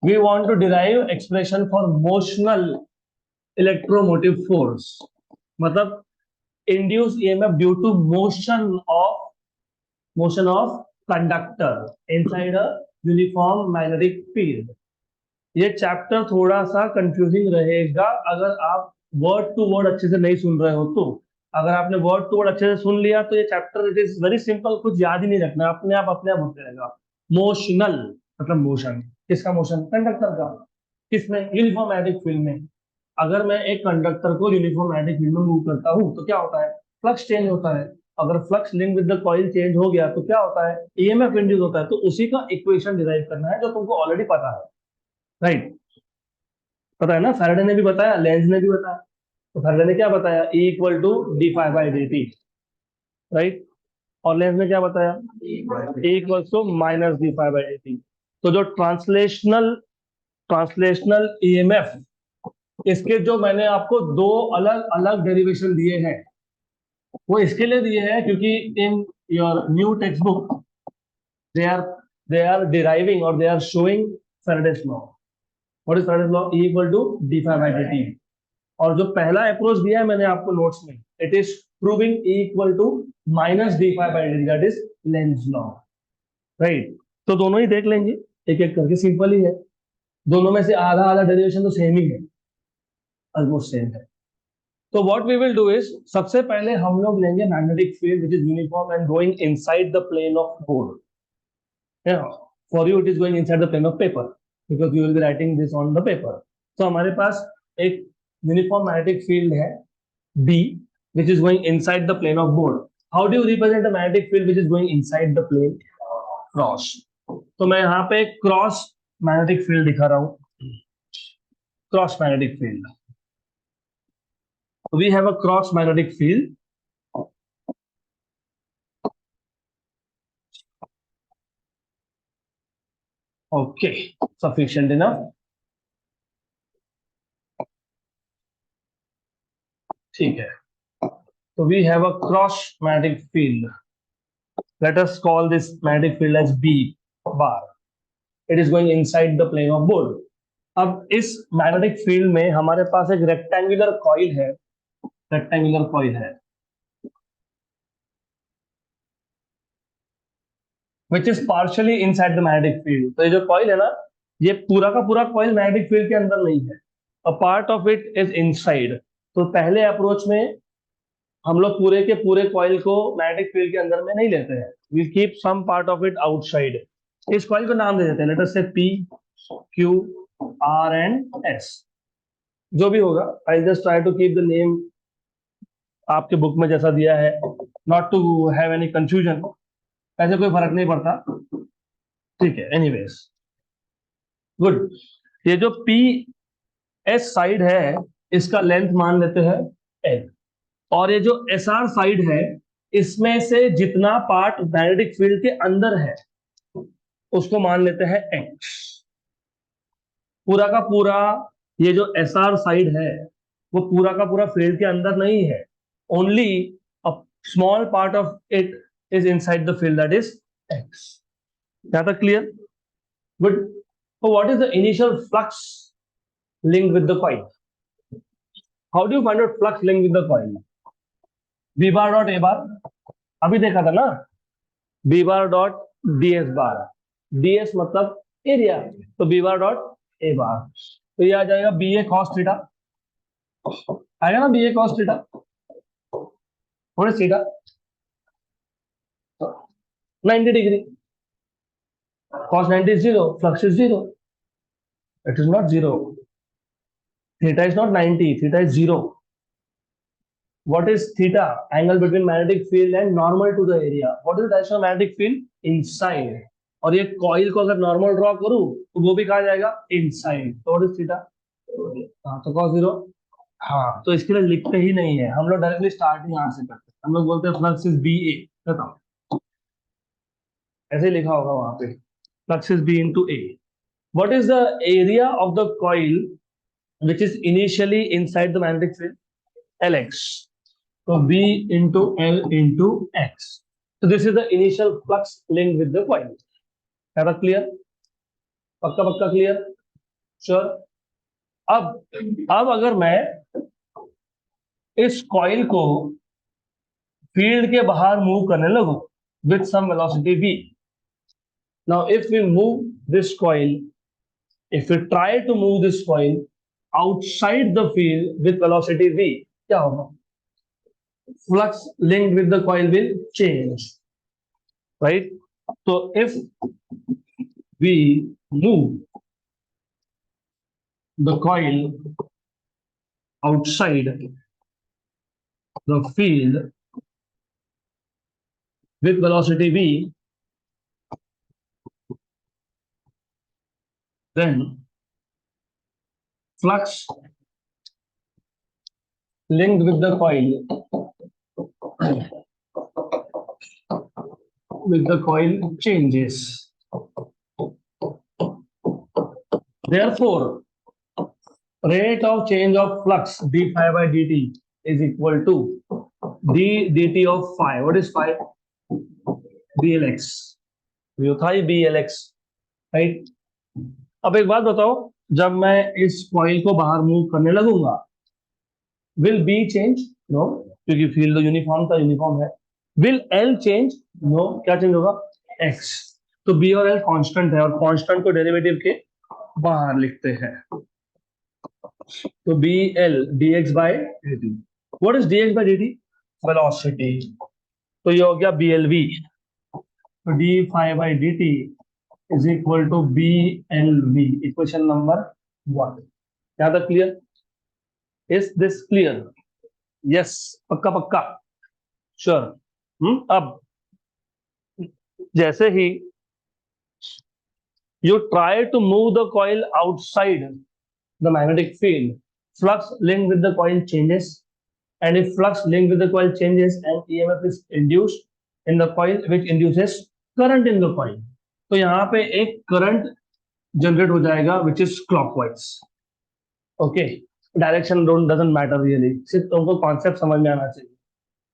we want to derive expression for motional electromotive force, मतलब induce EMF due to motion of conductor inside a uniform magnetic field. ये chapter थोड़ा सा confusing रहेगा अगर आप वर्ड टू वर्ड अच्छे से नहीं सुन रहे हो तो। अगर आपने वर्ड टू वर्ड अच्छे से सुन लिया तो ये chapter it is very simple, कुछ याद ही नहीं रखना, अपने आप होते रहेगा। मोशनल मतलब मोशन, किसका मोशन? कंडक्टर का। किसमें? यूनिफॉर्म मैग्नेटिक फील्ड में। अगर मैं एक कंडक्टर को यूनिफॉर्म मैग्नेटिक फील्ड में मूव करता हूँ तो क्या होता है? फ्लक्स चेंज होता है। अगर flux link with the coil change हो गया तो क्या होता है? ईएमएफ इंड्यूस होता है। तो उसी का इक्वेशन डिराइव करना है जो तुमको ऑलरेडी पता है, राइट? पता है ना, फैराडे ने भी बताया, लेंज ने भी बताया। तो फैराडे ने क्या बताया? E equal to d phi by d t, right. और लेंज ने क्या बताया? E equal to minus d phi by d t. तो जो ट्रांसलेशनल ईएमएफ, इसके जो मैंने आपको दो अलग अलग डेरिवेशन दिए हैं, वो इसके लिए दिए हैं क्योंकि in your new text book they are they are deriving और they are showing Faraday's law. What is Faraday's law? E equal to d phi by d t. और जो पहला अप्रोच दिया है मैंने आपको नोट्स में, it is proving E equal to minus d phi by d, that is Lenz law, right. तो दोनों ही देख लेंगे एक एक करके, सिंपल ही है। दोनों में से आधा आधा डेरिवेशन तो सेम ही है, ऑलमोस्ट सेम है। तो what we will do is सबसे पहले हम लोग लेंगे magnetic field which is uniform and going inside the plane of board. For you it is going inside the plane of paper because you will be writing this on the paper. तो हमारे पास एक uniform magnetic field है B, which is going inside the plane of board. How do you represent a magnetic field which is going inside the plane? Cross. तो मैं यहाँ पे cross magnetic field दिखा रहा हूँ, cross magnetic field. We have a cross magnetic field. Okay, sufficient enough. ठीक है। So we have a cross magnetic field. Let us call this magnetic field as B bar. It is going inside the plane of board. अब इस magnetic field में हमारे पास एक rectangular coil है, rectangular coil है which is partially inside the magnetic field. तो ये जो कॉइल है ना, ये पूरा का पूरा कॉइल मैग्नेटिक फील्ड के अंदर नहीं है, a part of it is inside. तो पहले अप्रोच में हम लोग पूरे के पूरे कॉइल को मैग्नेटिक फील्ड के अंदर में नहीं लेते हैं, we keep some part of it outside. इस कॉइल को नाम दे देते हैं, लेट अस से P, Q, R and S, जो भी होगा। I just try to keep the name आपके बुक में जैसा दिया है, not to have any confusion, ऐसे कोई फर्क नहीं पड़ता, ठीक है। Anyways, good. ये जो पी एस साइड है इसका लेंथ मान लेते हैं L, और ये जो एस आर साइड है, इसमें से जितना पार्ट मैग्नेटिक फील्ड के अंदर है उसको मान लेते हैं एक्स। पूरा का पूरा ये जो एस आर साइड है वो पूरा का पूरा फील्ड के अंदर नहीं है, only a small part of it is inside the field, that is x. क्या था clear? Good. So what is the initial flux linked with the coil? How do you find out flux linked with the coil? V bar dot A bar, अभी देखा था ना, V bar dot DS bar, DS मतलब area, तो V bar dot A bar, तो ये आ जाएगा B ए cos theta, आएगा ना बी ए cos थीटा, थोड़े theta 90 degree, cos 90 is 0, flux is 0, it is not 0, theta is not 90, theta is 0. What is theta? Angle between magnetic field and normal to the area. What is the direction of magnetic field? Inside. और ये coil को अगर normal draw करूं तो वो भी कहा जाएगा इनसाइड, तो व्हाट इज थीटा? हाँ, तो cos 0। हाँ, तो इसके लिए लिखते ही नहीं है हम लोग, डायरेक्टली स्टार्ट यहाँ से करते हैं, हम लोग बोलते हैं फ्लक्स इज बी ए, बताओ, ऐसे ही लिखा होगा वहां पे, flux is B into A. What is the area of the coil which is initially inside the magnetic field? Lx. So B into L into X. So this is the initial flux linked with the coil. है ना clear? पक्का पक्का clear? Sure? अब अगर मैं इस coil को field के बाहर मूव करने लगूं with some velocity v. Now if we move this coil, if we try to move this coil outside the field with velocity v, क्या होगा? Flux linked with the coil will change, right? So if we move the coil outside the field with velocity v, then flux linked with the coil changes. Therefore, rate of change of flux d phi by dt is equal to d dt of phi. What is phi? blx. ये था ही blx, right? अब एक बात बताओ, जब मैं इस coil को बाहर मूव करने लगूंगा, विल बी चेंज? नो, क्योंकि फील्ड तो यूनिफॉर्म है। Will L change? नो, क्या चेंज होगा? एक्स। तो बी और एल कांस्टेंट है, और कांस्टेंट को डेरिवेटिव के बाहर लिखते हैं, तो B L d x by d t. What is d x by d t? Velocity. तो ये हो गया बी एल वी, तो d phi by d t is equal to B L V, equation number 1। क्या था clear? Is this clear? Yes, पक्का पक्का, sure. अब जैसे ही you try to move the coil outside the magnetic field, flux linked with the coil changes, and if flux linked with the coil changes and EMF is induced in the coil which induces current in the coil, तो यहाँ पे एक current generate हो जाएगा which is clockwise. Okay, direction doesn't matter really, सिर्फ तुमको concept समझ में आना चाहिए।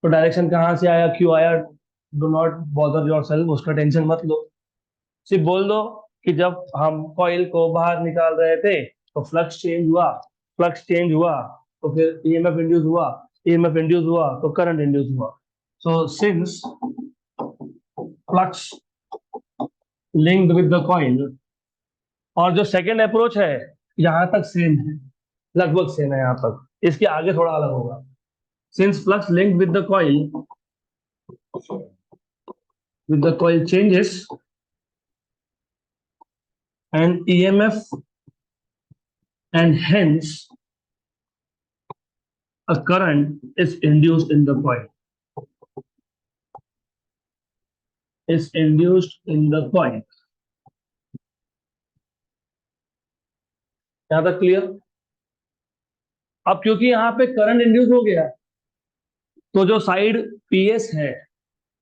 तो डायरेक्शन कहाँ से आया, क्यों आया, डू नॉट बॉदर योरसेल्फ, उसका टेंशन मत लो। सिर्फ बोल दो कि जब हम कॉइल को बाहर निकाल रहे थे तो फ्लक्स चेंज हुआ, फ्लक्स चेंज हुआ तो फिर ईएमएफ इंड्यूस हुआ, ईएमएफ इंड्यूस हुआ तो करंट इंड्यूस हुआ। So since flux linked with the coil, और जो सेकेंड अप्रोच है यहां तक सेम है, लगभग सेम है, यहां तक, इसके आगे थोड़ा अलग होगा। Since flux linked with the coil changes and EMF, and hence a current is induced in the coil. Is induced in the coil. यहां तक क्लियर? अब क्योंकि यहां पे करंट इंड्यूस हो गया, तो जो साइड पीएस है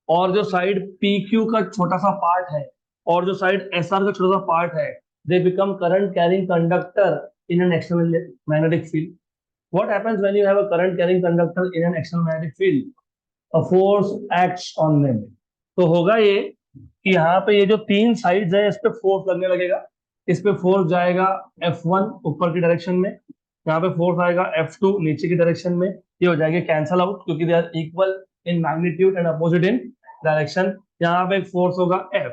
और जो साइड पीक्यू का छोटा सा पार्ट है और जो साइड एसआर का छोटा सा पार्ट है, they become current carrying conductor in an external magnetic field. What happens when you have a current carrying conductor in an external magnetic field? A force acts on them. तो होगा ये कि यहाँ पे ये जो तीन साइड्स है इस पे फोर्स लगने लगेगा. इस पे फोर्स जाएगा F1 ऊपर की डायरेक्शन में, यहाँ पे फोर्स आएगा F2 नीचे की डायरेक्शन में. ये हो जाएगा कैंसल आउट क्योंकि they are equal in magnitude and opposite in direction. यहाँ पे एक फोर्स होगा F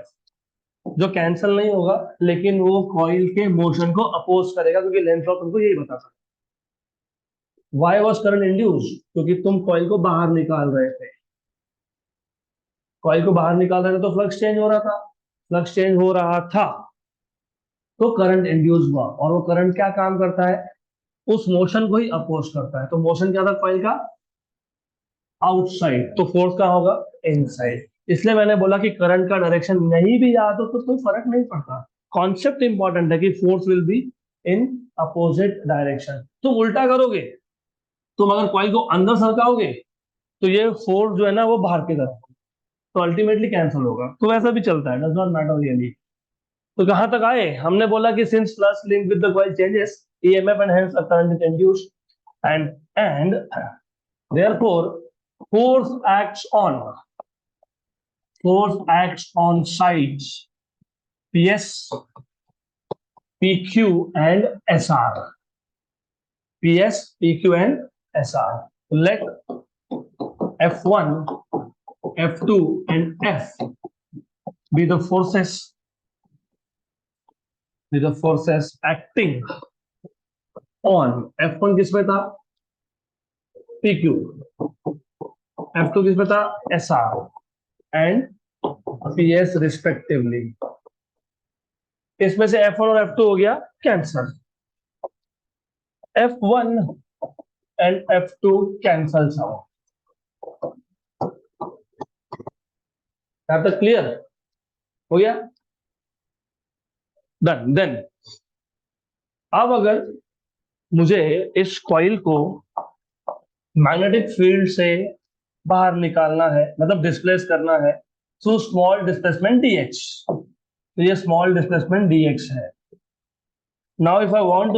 जो कैंसल नहीं होगा लेकिन वो कॉइल के मोशन को अपोज करेगा क्योंकि लेंथ ऑफ तुमको यही बता सकता. Why was current induce? क्योंकि तुम कॉइल को बाहर निकाल रहे थे. कॉइल को बाहर निकाल रहे थे तो फ्लक्स चेंज हो रहा था. फ्लक्स चेंज हो रहा था तो करंट इंड्यूस हुआ. और वो करंट क्या काम करता है? उस मोशन को ही अपोज करता है. तो मोशन क्या था कॉइल का? आउटसाइड. तो फोर्स कहाँ होगा? इनसाइड. इसलिए मैंने बोला कि करंट का डायरेक्शन नहीं भी याद हो तो कोई फर्क नहीं पड़ता. कॉन्सेप्ट इंपॉर्टेंट है कि force will be in opposite direction. तुम उल्टा करोगे, तुम अगर कॉइल को अंदर सरकाओगे तो ये फोर्स जो है ना वो बाहर की तरफ, तो अल्टीमेटली कैंसिल होगा. तो वैसा भी चलता है, डज नॉट मैटर रियली. तो कहां तक आए? हमने बोला कि since flux link with the coil changes EMF and hence a current is induced and therefore force acts on sides PS, PQ and SR. PS, PQ and SR. Let F1, F2 and F be the forces acting on. F1 किस पे था? PQ. F2 किस पे था? SR and PS respectively. इसमें से F1 और F2 हो गया cancel. F1 and F2 cancels out. यहाँ तक क्लियर हो गया? डन. देन अब अगर मुझे इस कॉइल को मैग्नेटिक फील्ड से बाहर निकालना है, मतलब डिस्प्लेस करना है थ्रू स्मॉल डिस्प्लेसमेंट dx, तो ये स्मॉल डिस्प्लेसमेंट dx है. Now if I want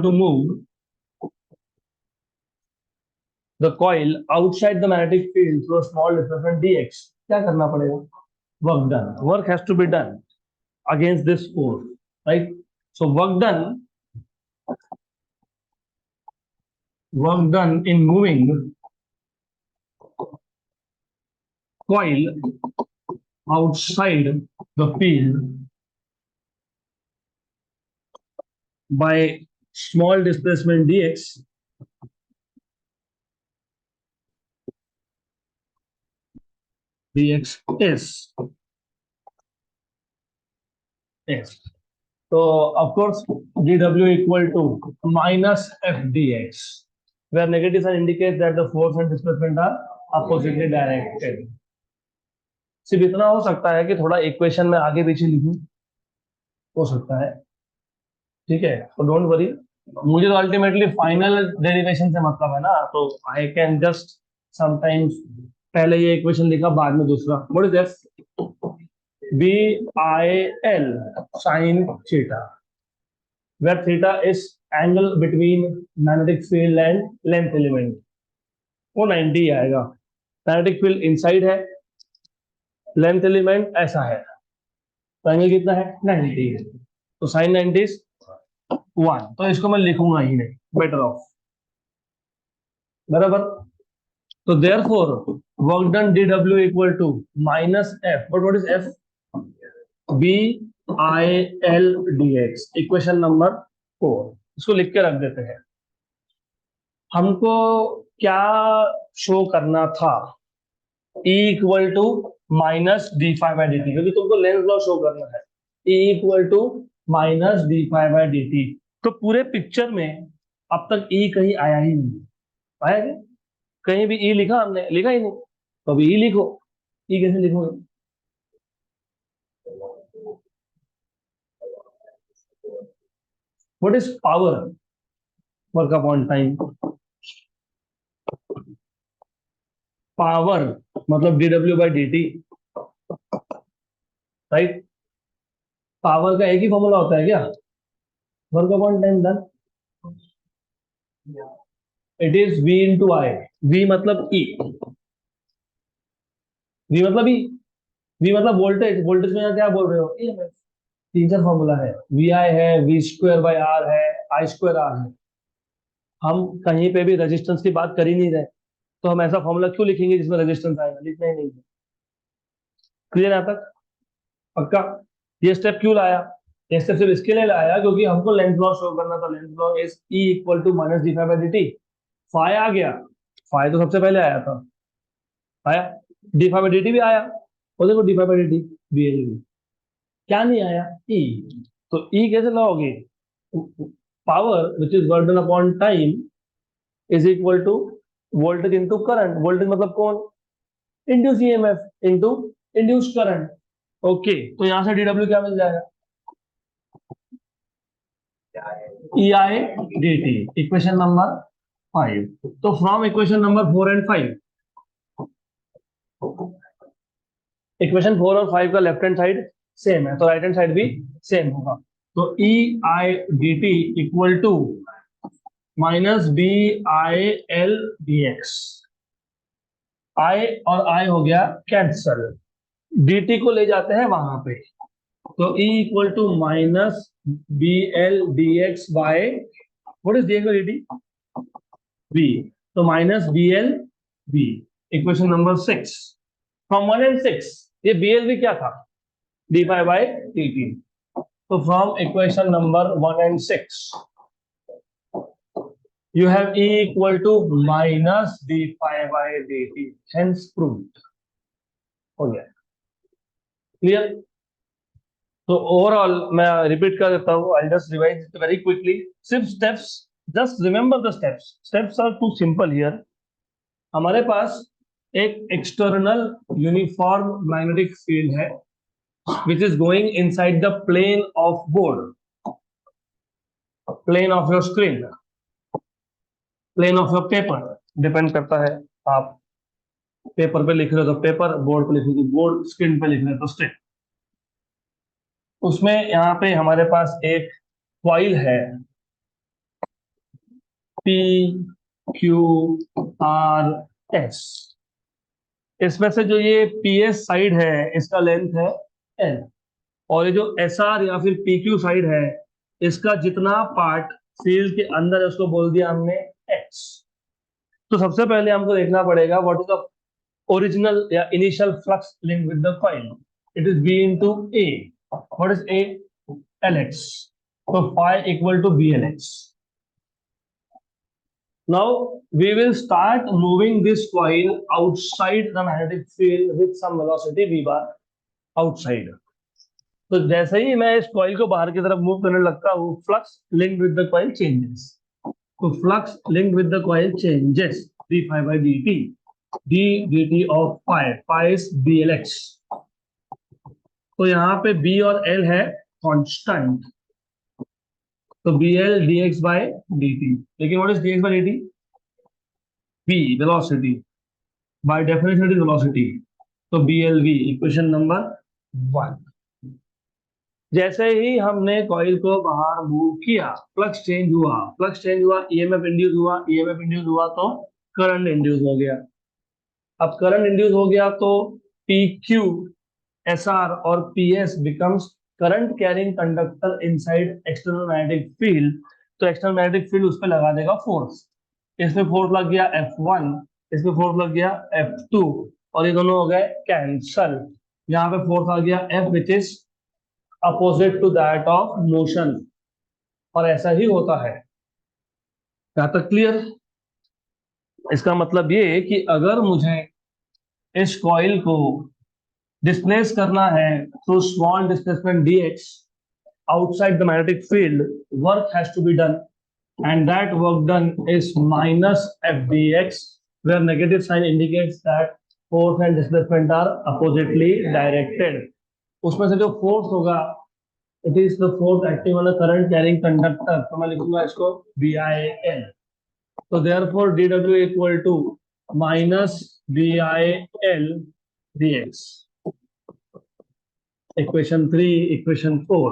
to move the coil outside the magnetic field through small displacement dx, क्या करना पड़ेगा? Work done. Work has to be done against this force, right? So work done in moving coil outside the field by small displacement dx is. So of course dw equal to minus f dx, where negative sign indicates that the force and displacement are oppositely directed. सिर्फ इतना हो सकता है कि थोड़ा equation में आगे पीछे लिखूं, हो सकता है. ठीक है, तो डोंट वरी. मुझे तो अल्टीमेटली फाइनल डेरिवेशन से मतलब है ना, तो आई कैन जस्ट समटाइम्स पहले ये इक्वेशन लिखा बाद में दूसरा. What is that? B I L sine theta, where theta is angle between magnetic field and length element, वो 90 आएगा. मैग्नेटिक फील्ड इनसाइड है, लेंथ एलिमेंट ऐसा है, तो एंगल कितना है? 90. तो साइन 90 1, तो इसको मैं लिखूंगा ही नहीं, बेटर ऑफ. बराबर. तो therefore work done dw equal to minus F. But what is F? B I L d x. Equation number 4. इसको लिख के रख देते हैं. हमको क्या शो करना था? E equal to minus d phi by d t, क्योंकि तुमको लेंस लॉ शो करना है. E equal to minus d phi by d t. तो पूरे पिक्चर में अब तक E कहीं आया ही नहीं. आया क्या कहीं भी? E लिखा हमने? लिखा ही नहीं. तो अभी E लिखो. E कैसे लिखोगे? What is power? Work upon time. Power मतलब dw by dt, right. Power का एक ही फॉर्मूला होता है क्या? Work upon time, done. It is v into I. v मतलब e, v मतलब e, v मतलब वोल्टेज। वोल्टेज में यहाँ क्या बोल रहे हो? EMF। तीन चार फॉर्मूला है, वी आई है, वी स्क्वायर बाई आर है, आई स्क्वायर आर है। हम कहीं पे भी रेजिस्टेंस की बात कर ही नहीं रहे, तो हम ऐसा फॉर्मूला क्यों लिखेंगे जिसमें रेजिस्टेंस आएगा? लिखना ही नहीं है। क्लियर यहाँ तक? पक्का? ये स्टेप क्यों लाया? ये स्टेप सिर्फ इसके लिए लाया क्योंकि हमको लेंथ लॉ शो करना था। Lenz law is E equal to minus d phi by d t. Phi आ गया, फाई तो सबसे पहले आया था, आया। D phi by d t भी आया, और देखो d phi by d t भी है। क्या नहीं आया? E। तो E कैसे लाओगे? Power which is work done upon time is equal to voltage into current. Voltage मतलब कौन? Induce EMF into induce current. Okay, तो यहां से डीडब्ल्यू क्या मिल जाएगा? E I d t. Equation number 5। तो from equation number 4 and 5, equation 4 और 5 का लेफ्ट हैंड साइड सेम है, तो राइट हैंड साइड भी सेम होगा। तो E I d t equal to minus B I L d x. I और I हो गया कैंसल, dt को ले जाते हैं वहां पे, तो E equal to minus B L d x by what is dx by dt? b। तो minus B L B. Equation number 6। From 1 and 6, ये बी एल बी क्या था? D phi by d t. तो from equation number 1 and 6 you have E equal to minus d phi by dt, hence proved। हो गया clear? तो overall मैं repeat कर देता हूँ, I just revise it very quickly. सिर्फ steps, just remember the steps. Steps are too simple here. हमारे पास एक एक्सटर्नल यूनिफॉर्म मैग्नेटिक फील्ड है which is going inside the plane of board, plane of your screen, plane of your paper. Depend करता है, आप paper पे लिख रहे हो तो पेपर, बोर्ड पे लिख रहे हो तो बोर्ड, स्क्रीन पे लिख रहे हो तो स्क्रीन। उसमें यहाँ पे हमारे पास एक कॉइल है, P Q R S। इसमें से जो ये PS साइड है इसका लेंथ है L, और ये जो SR या फिर PQ साइड है इसका जितना पार्ट फील्ड के अंदर है उसको बोल दिया हमने X। तो सबसे पहले हमको देखना पड़ेगा व्हाट इज द ओरिजिनल या initial flux link with the coil. It is B into A। What is A? LX। तो phi equal to BLX। Now we will start moving this coil outside the magnetic field with some velocity v bar outside। तो जैसे ही मैं इस coil को बाहर की तरफ move करने लगता हूँ, flux linked with the coil changes. तो flux linked with the coil changes d phi by dt, d dt of phi is BLX। तो यहाँ पे B और L है कांस्टेंट, तो BL dx by dt। लेकिन what is dx by dt? v velocity, by definition it is velocity. तो BLV equation number 1। जैसे ही हमने कॉइल को बाहर मूव किया, फ्लक्स चेंज हुआ, फ्लक्स चेंज हुआ, ईएमएफ इंड्यूस हुआ, ईएमएफ इंड्यूस हुआ तो करंट इंड्यूस हो गया। अब करंट इंड्यूस हो गया तो PQ, SR और PS becomes current carrying conductor inside external magnetic field. तो एक्सटर्नल मैग्नेटिक फील्ड उस पर लगा देगा फोर्स। इसमें फोर्स लग गया F1, इसमें फोर्स लग गया F2, और ये दोनों हो गए कैंसल। यहाँ पे फोर्स आ गया F which is opposite to that of motion, और ऐसा ही होता है। यहां तक क्लियर? इसका मतलब ये कि अगर मुझे इस कॉइल को डिस्प्लेस करना है through small displacement dx outside the magnetic field, work has to be done, and that work done is minus f dx, where negative sign indicates that force and displacement are oppositely directed। उसमें से जो force होगा, it is the force acting on a current carrying conductor, तो मैं लिखूंगा इसको BIL। तो therefore dw equal to minus bil dx. Equation 3, equation 4.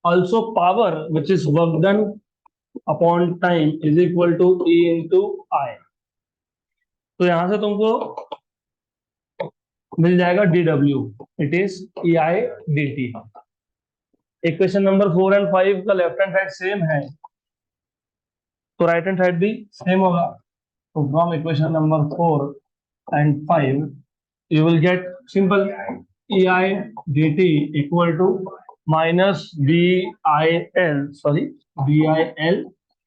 Also power which is work done upon time is equal to E into I. तो यहां से तुमको मिल जाएगा dw, it is ei dt. Equation number 4 and 5 का left hand side same है, तो right hand side भी same होगा. तो from equation number 4 and 5 you will get simple ei dt equal to minus bil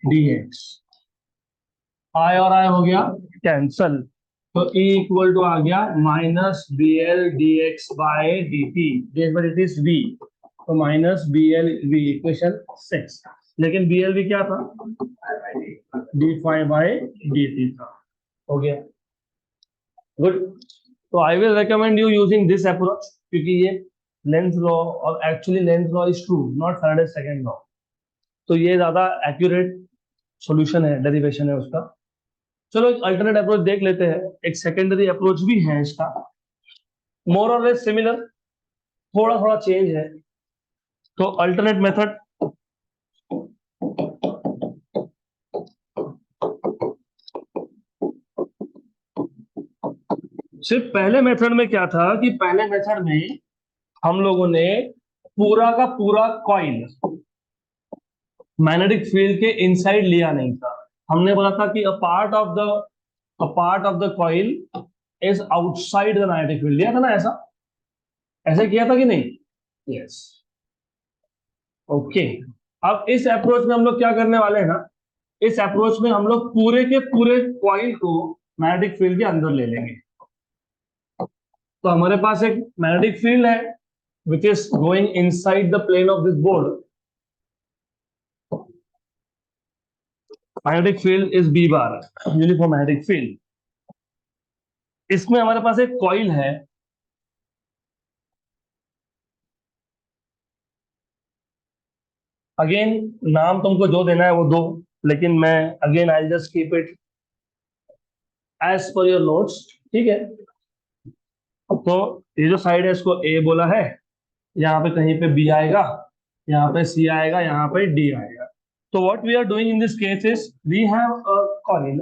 dx. i और i हो गया cancel, तो e इक्वल टू आ गया minus B L d x by d t. D it is v, तो minus B L V equation 6. लेकिन B L V क्या था, d phi by d t था. हो गया, गुड. तो I will recommend you using this approach, क्योंकि ये लेंथ लॉ और actually Lenz law is true, not Faraday second law. तो ये ज्यादा एक्यूरेट सॉल्यूशन है, डेरिवेशन है उसका. चलो एक अल्टरनेट अप्रोच देख लेते हैं. एक सेकेंडरी अप्रोच भी है इसका, मोर और लेस सिमिलर, थोड़ा थोड़ा चेंज है. तो अल्टरनेट मेथड, सिर्फ पहले मेथड में क्या था कि पहले मेथड में हम लोगों ने पूरा का पूरा कॉइल मैग्नेटिक फील्ड के इनसाइड लिया नहीं था. हमने बोला था कि a part of the coil is outside the magnetic field. लिया था ना ऐसा, ऐसे किया था कि नहीं? यस. ओके, अब इस अप्रोच में हम लोग क्या करने वाले हैं ना, इस अप्रोच में हम लोग पूरे के पूरे कॉइल को मैग्नेटिक फील्ड के अंदर ले लेंगे. तो हमारे पास एक मैग्नेटिक फील्ड है which is going inside the plane of this board. Magnetic field is B bar, uniform magnetic field. इसमें हमारे पास एक कॉइल है, अगेन नाम तुमको जो देना है वो दो, लेकिन मैं again I just keep it as per your notes. ठीक है, तो ये जो साइड है इसको ए बोला है, यहाँ पे कहीं पे बी आएगा, यहाँ पे सी आएगा, यहाँ पे डी आएगा. तो what we are doing in this case is we have a coil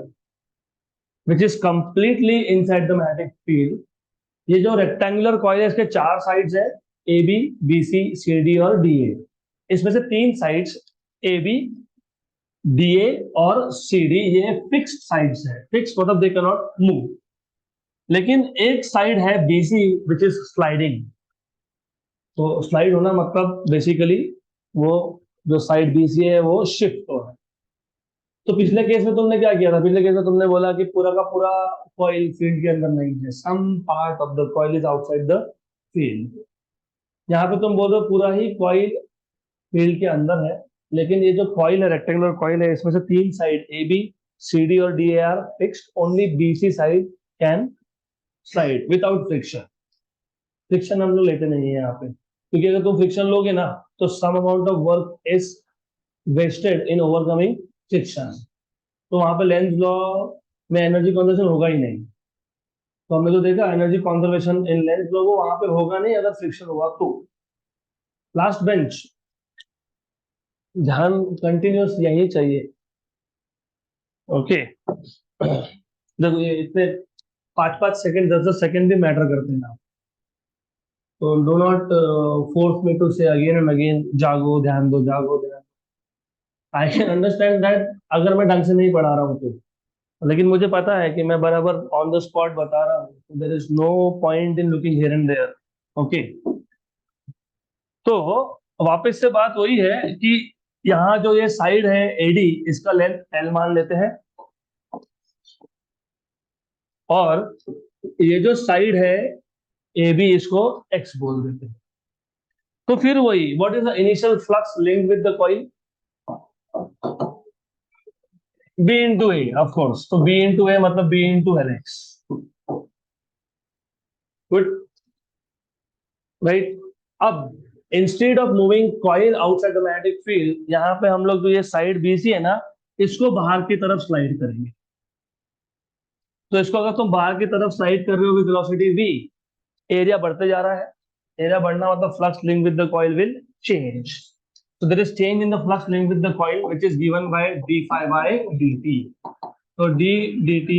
which is completely inside the magnetic field. ये जो रेक्टेंगुलर कॉइल है इसके चार साइड्स है, A B, B C, C D और डी ए. इसमें से तीन sides A B, D A और सी डी, ये फिक्स्ड साइड्स है. फिक्स मतलब दे कैन नॉट मूव. लेकिन एक साइड है B C which is sliding. तो स्लाइड होना मतलब बेसिकली वो जो साइड बी सी है वो शिफ्ट हो रहा है. तो पिछले केस में तुमने क्या किया था, पिछले केस में तुमने बोला कि पूरा का पूरा कॉइल फील्ड के अंदर नहीं है, some part of the coil is outside the field. यहाँ पे तुम बोल रहे हो पूरा ही कॉइल फील्ड के अंदर है, लेकिन ये जो कॉइल है, रेक्टेंगुलर कॉइल है, इसमें से तीन side A B, C D और D A are fixed. Only B C side can slide without friction. Friction हम लोग लेते नहीं है यहाँ पे, क्योंकि अगर तुम फ्रिक्शन लोगे ना तो some amount of work is wasted in overcoming friction. तो वहां पे लेंज लॉ में एनर्जी कंजर्वेशन होगा ही नहीं. तो हमने जो देखा energy conservation in Lenz law वो वहां पे होगा नहीं अगर फ्रिक्शन हुआ तो. लास्ट बेंच, ध्यान कंटिन्यूस यही चाहिए. ओके, देखो ये इतने 5-5 सेकंड 10-10 सेकंड भी मैटर करते हैं. तो do not force me to say again and again जागो ध्यान दो, जागो ध्यान. आई कैन अंडरस्टैंड दैट अगर मैं ढंग से नहीं पढ़ा रहा हूँ तो, लेकिन मुझे पता है कि मैं बराबर ऑन द स्पॉट बता रहा हूँ. There is no point in looking here and there. Okay, तो वापस से बात वही है कि यहाँ जो ये साइड है एडी, इसका लेंथ एल मान लेते हैं, और ये जो साइड है ए बी, इसको एक्स बोल देते हैं. तो फिर वही, what is the initial flux linked with the coil? B into A, of course. तो B into A मतलब B into LX. Good, right? अब instead of moving coil outside the magnetic field, यहाँ पे हम लोग जो ये साइड BC है ना, इसको बाहर की तरफ स्लाइड करेंगे। तो इसको अगर तुम बाहर की तरफ स्लाइड कर रहे हो विद वेलोसिटी v, एरिया बढ़ते जा रहा है। एरिया बढ़ना मतलब flux link with the coil will change. So there is change in the flux linked with the coil, which is given by d phi by dt. So d dt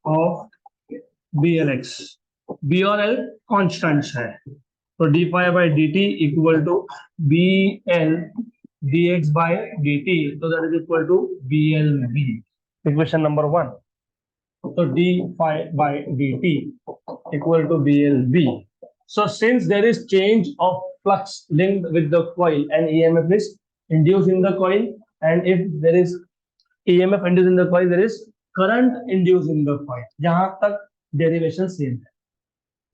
of blx, b और l constants है, तो d phi by dt equal to bl dx by dt, so that is equal to blv. Equation number 1. So d phi by dt equal to blv. So since there is change of flux linked with the coil and EMF is induced in the coil, and if there is EMF induced in the coil, there is current induced in the coil. यहाँ तक derivation same है,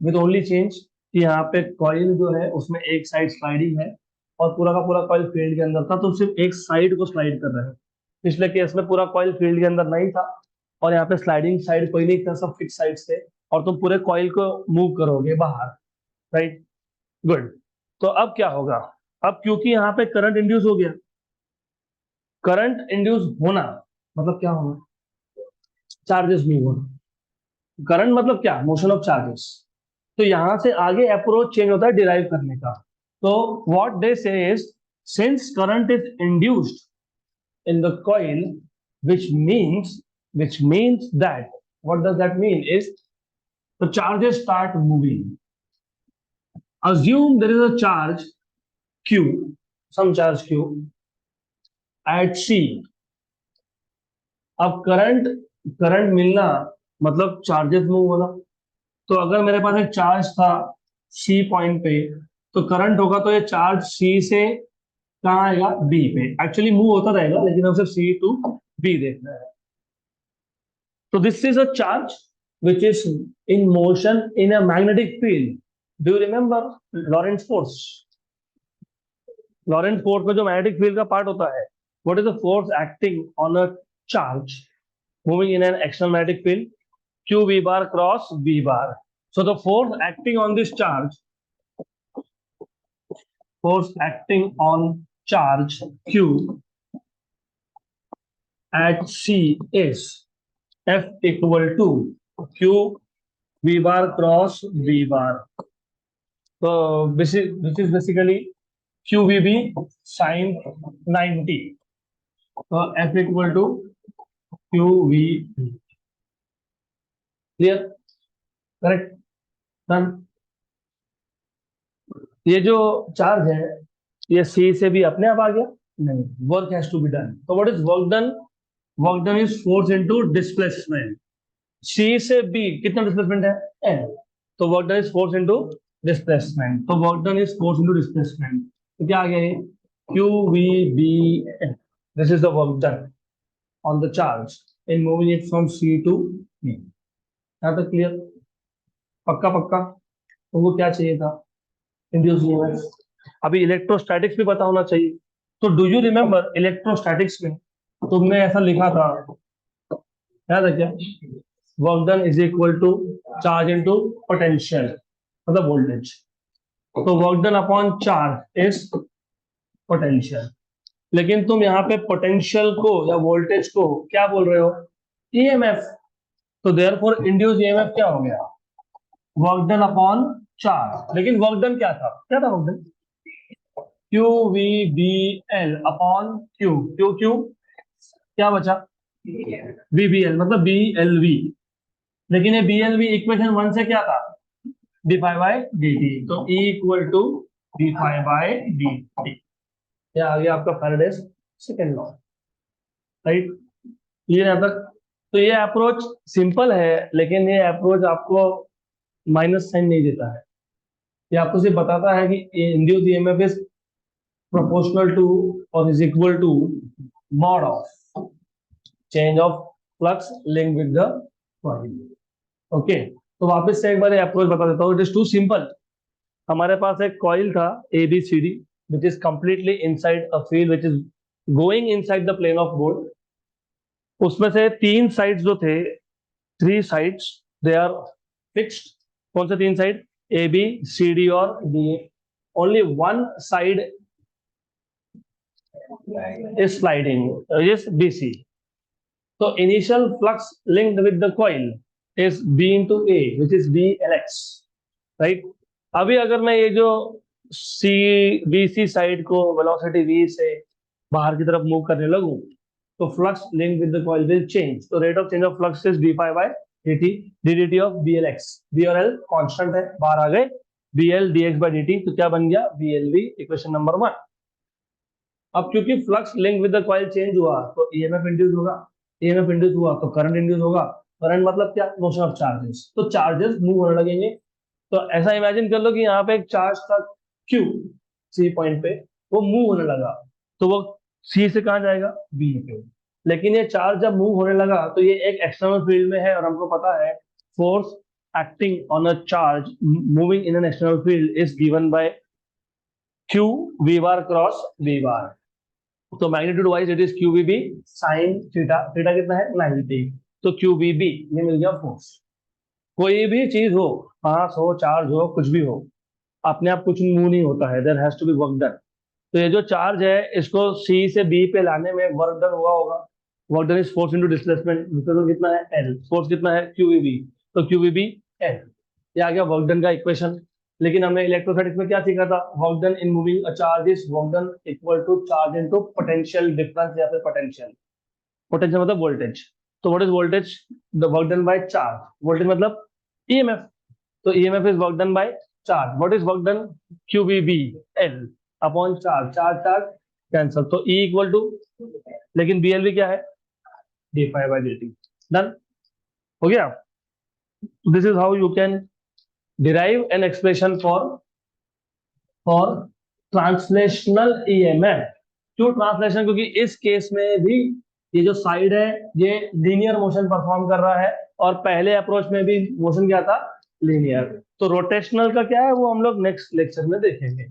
with only change कि यहाँ पे coil जो है उसमें एक साइड स्लाइडिंग है और पूरा का पूरा coil फील्ड के अंदर था, तो सिर्फ एक साइड को स्लाइड कर रहा है। पिछले केस में पूरा coil फील्ड के अंदर नहीं था और यहाँ पे स्लाइडिंग साइड कोई नहीं था, सब फिक्स साइड थे, और तुम पूरे coil को मूव करोगे बाहर, राइट? गुड। तो अब क्या होगा? अब क्योंकि यहाँ पे करंट इंड्यूस हो गया, करंट इंड्यूस होना मतलब क्या होगा? चार्जेस मूव होना। करंट मतलब क्या? Motion of charges. तो यहां से आगे अप्रोच चेंज होता है डिराइव करने का। तो व्हाट दे से is, since current is induced in the coil, which means that, what does that mean is the charges start moving. Assume there is a charge q, some charge q at c. अब current मिलना मतलब charges move होना। तो अगर मेरे पास एक charge था C point पे, तो करंट होगा तो ये चार्ज सी से कहाँ आएगा? बी पे। एक्चुअली मूव होता रहेगा लेकिन हम सिर्फ सी टू बी देख रहे हैं। तो this is a charge which is in motion in a magnetic field. Do you remember Lorentz force? Lorentz force में जो मैग्नेटिक फील्ड का पार्ट होता है, what is the force acting on a charge moving in an external magnetic field? Q V bar cross V bar. So the force acting on this charge, force acting on charge Q at C is F equal to Q V bar cross V bar. So this is basically QVB sin 90. So F equal to QVB. Clear? Correct? Done. ये जो charge है ये सी से भी अपने आप आ गया? नहीं, work has to be done. तो what is work done? Work done is force into displacement. C से बी कितना डिस्प्लेसमेंट है? एन। तो work done is force into displacement. तो work done is force into displacement. तो क्या आ गया ये? Q V B N. This is the work done on the charge in moving it from C to B. यहाँ तक clear? पक्का पक्का? तो वो क्या चाहिए था? Induce EMF. अभी इलेक्ट्रोस्टैटिक्स भी पता होना चाहिए। तो डू यू रिमेम्बर इलेक्ट्रोस्टैटिक्स में तुमने ऐसा लिखा था, याद है क्या? Work done is equal to charge into potential, मतलब वोल्टेज। तो work done upon charge is potential. लेकिन तुम यहाँ पे पोटेंशियल को या वोल्टेज को क्या बोल रहे हो? ईएमएफ। तो देयरफॉर इंड्यूस ईएमएफ क्या हो गया? Work done upon charge. लेकिन वर्क डन क्या था? क्या था work done? Q V B L upon Q. Q Q क्या बचा? वी बी एल, मतलब बी एल वी। लेकिन ये बी एल वी इक्वेशन 1 से क्या था? D phi by d t. तो E equal to d phi by d t. ये आ गया आपका फैराडेज सेकंड लॉ, राइट? ये यहाँ तक। तो ये अप्रोच सिंपल है, लेकिन ये अप्रोच आपको माइनस साइन नहीं देता है। ये आपको सिर्फ बताता है कि induce EMF is proportional to or is equal to mod of change of flux linked with the coil. Okay, तो वापस से एक बार अप्रोच बता देता हूँ। It is too simple. हमारे पास एक कॉइल था ABCD which is completely inside a field which is going inside the plane of board. उसमें से तीन साइड्स जो थे, three sides, they are fixed. कौन से तीन साइड? ABCD और DA। Only one side is sliding, is BC. तो initial flux linked with the coil is B into A which is B L X, right. अभी अगर मैं ये जो सी बी सी साइड को वेलोसिटी वी से बाहर की तरफ मूव करने लगूं, तो flux link with the coil will change. तो rate of change of flux is d phi by d t d d t of B L X. B और एल कॉन्स्टेंट है, बाहर आ गए, B L d x by d t, तो क्या बन गया, B L V, equation number 1। अब क्योंकि flux link with the coil change हुआ तो ईएमएफ इंड्यूस होगा, ईएमएफ इंड्यूस हुआ तो करंट इंड्यूस होगा। करंट मतलब क्या, मोशन ऑफ चार्जेस, तो चार्जेस मूव होने लगेंगे। तो ऐसा इमेजिन कर लो कि यहाँ पे एक चार्ज था क्यू सी पॉइंट पे, वो मूव होने लगा, तो वो सी से कहाँ जाएगा, बी पे। लेकिन ये चार्ज जब मूव होने लगा तो ये एक एक्सटर्नल फील्ड में है, और हमको पता है force acting on a charge moving in an external field is given by Q V bar cross V bar. तो magnitude wise it is Q V B sine theta, theta कितना है 90, तो क्यू वी बी ये मिल गया force. कोई भी चीज हो, मास हो, चार्ज हो, कुछ भी हो, अपने आप कुछ मूव नहीं होता है, there has to be work done. तो ये जो चार्ज है इसको सी से बी पे लाने में वर्क डन हुआ होगा। Work done is force into displacement, displacement कितना है एल, फोर्स कितना है क्यू वी बी, तो क्यू वी बी एल। ये आ गया वर्क डन का इक्वेशन। लेकिन हमने इलेक्ट्रोस्टैटिक्स में क्या सीखा था, work done in moving a charge is work done equal to charge into potential difference या फिर पोटेंशियल। पोटेंशियल मतलब वोल्टेज, तो what is voltage, the work done by charge, voltage मतलब ईएमएफ, तो EMF is work done by charge, what is work done, Q B B L upon charge, charge charge cancel, तो E equal to, लेकिन BLV क्या है, d phi by d t. Done हो गया। This is how you can derive an expression for translational EMF. क्यों translation, क्योंकि इस case में भी ये जो साइड है ये लीनियर मोशन परफॉर्म कर रहा है, और पहले अप्रोच में भी मोशन क्या था, लीनियर। तो रोटेशनल का क्या है वो हम लोग नेक्स्ट लेक्चर में देखेंगे।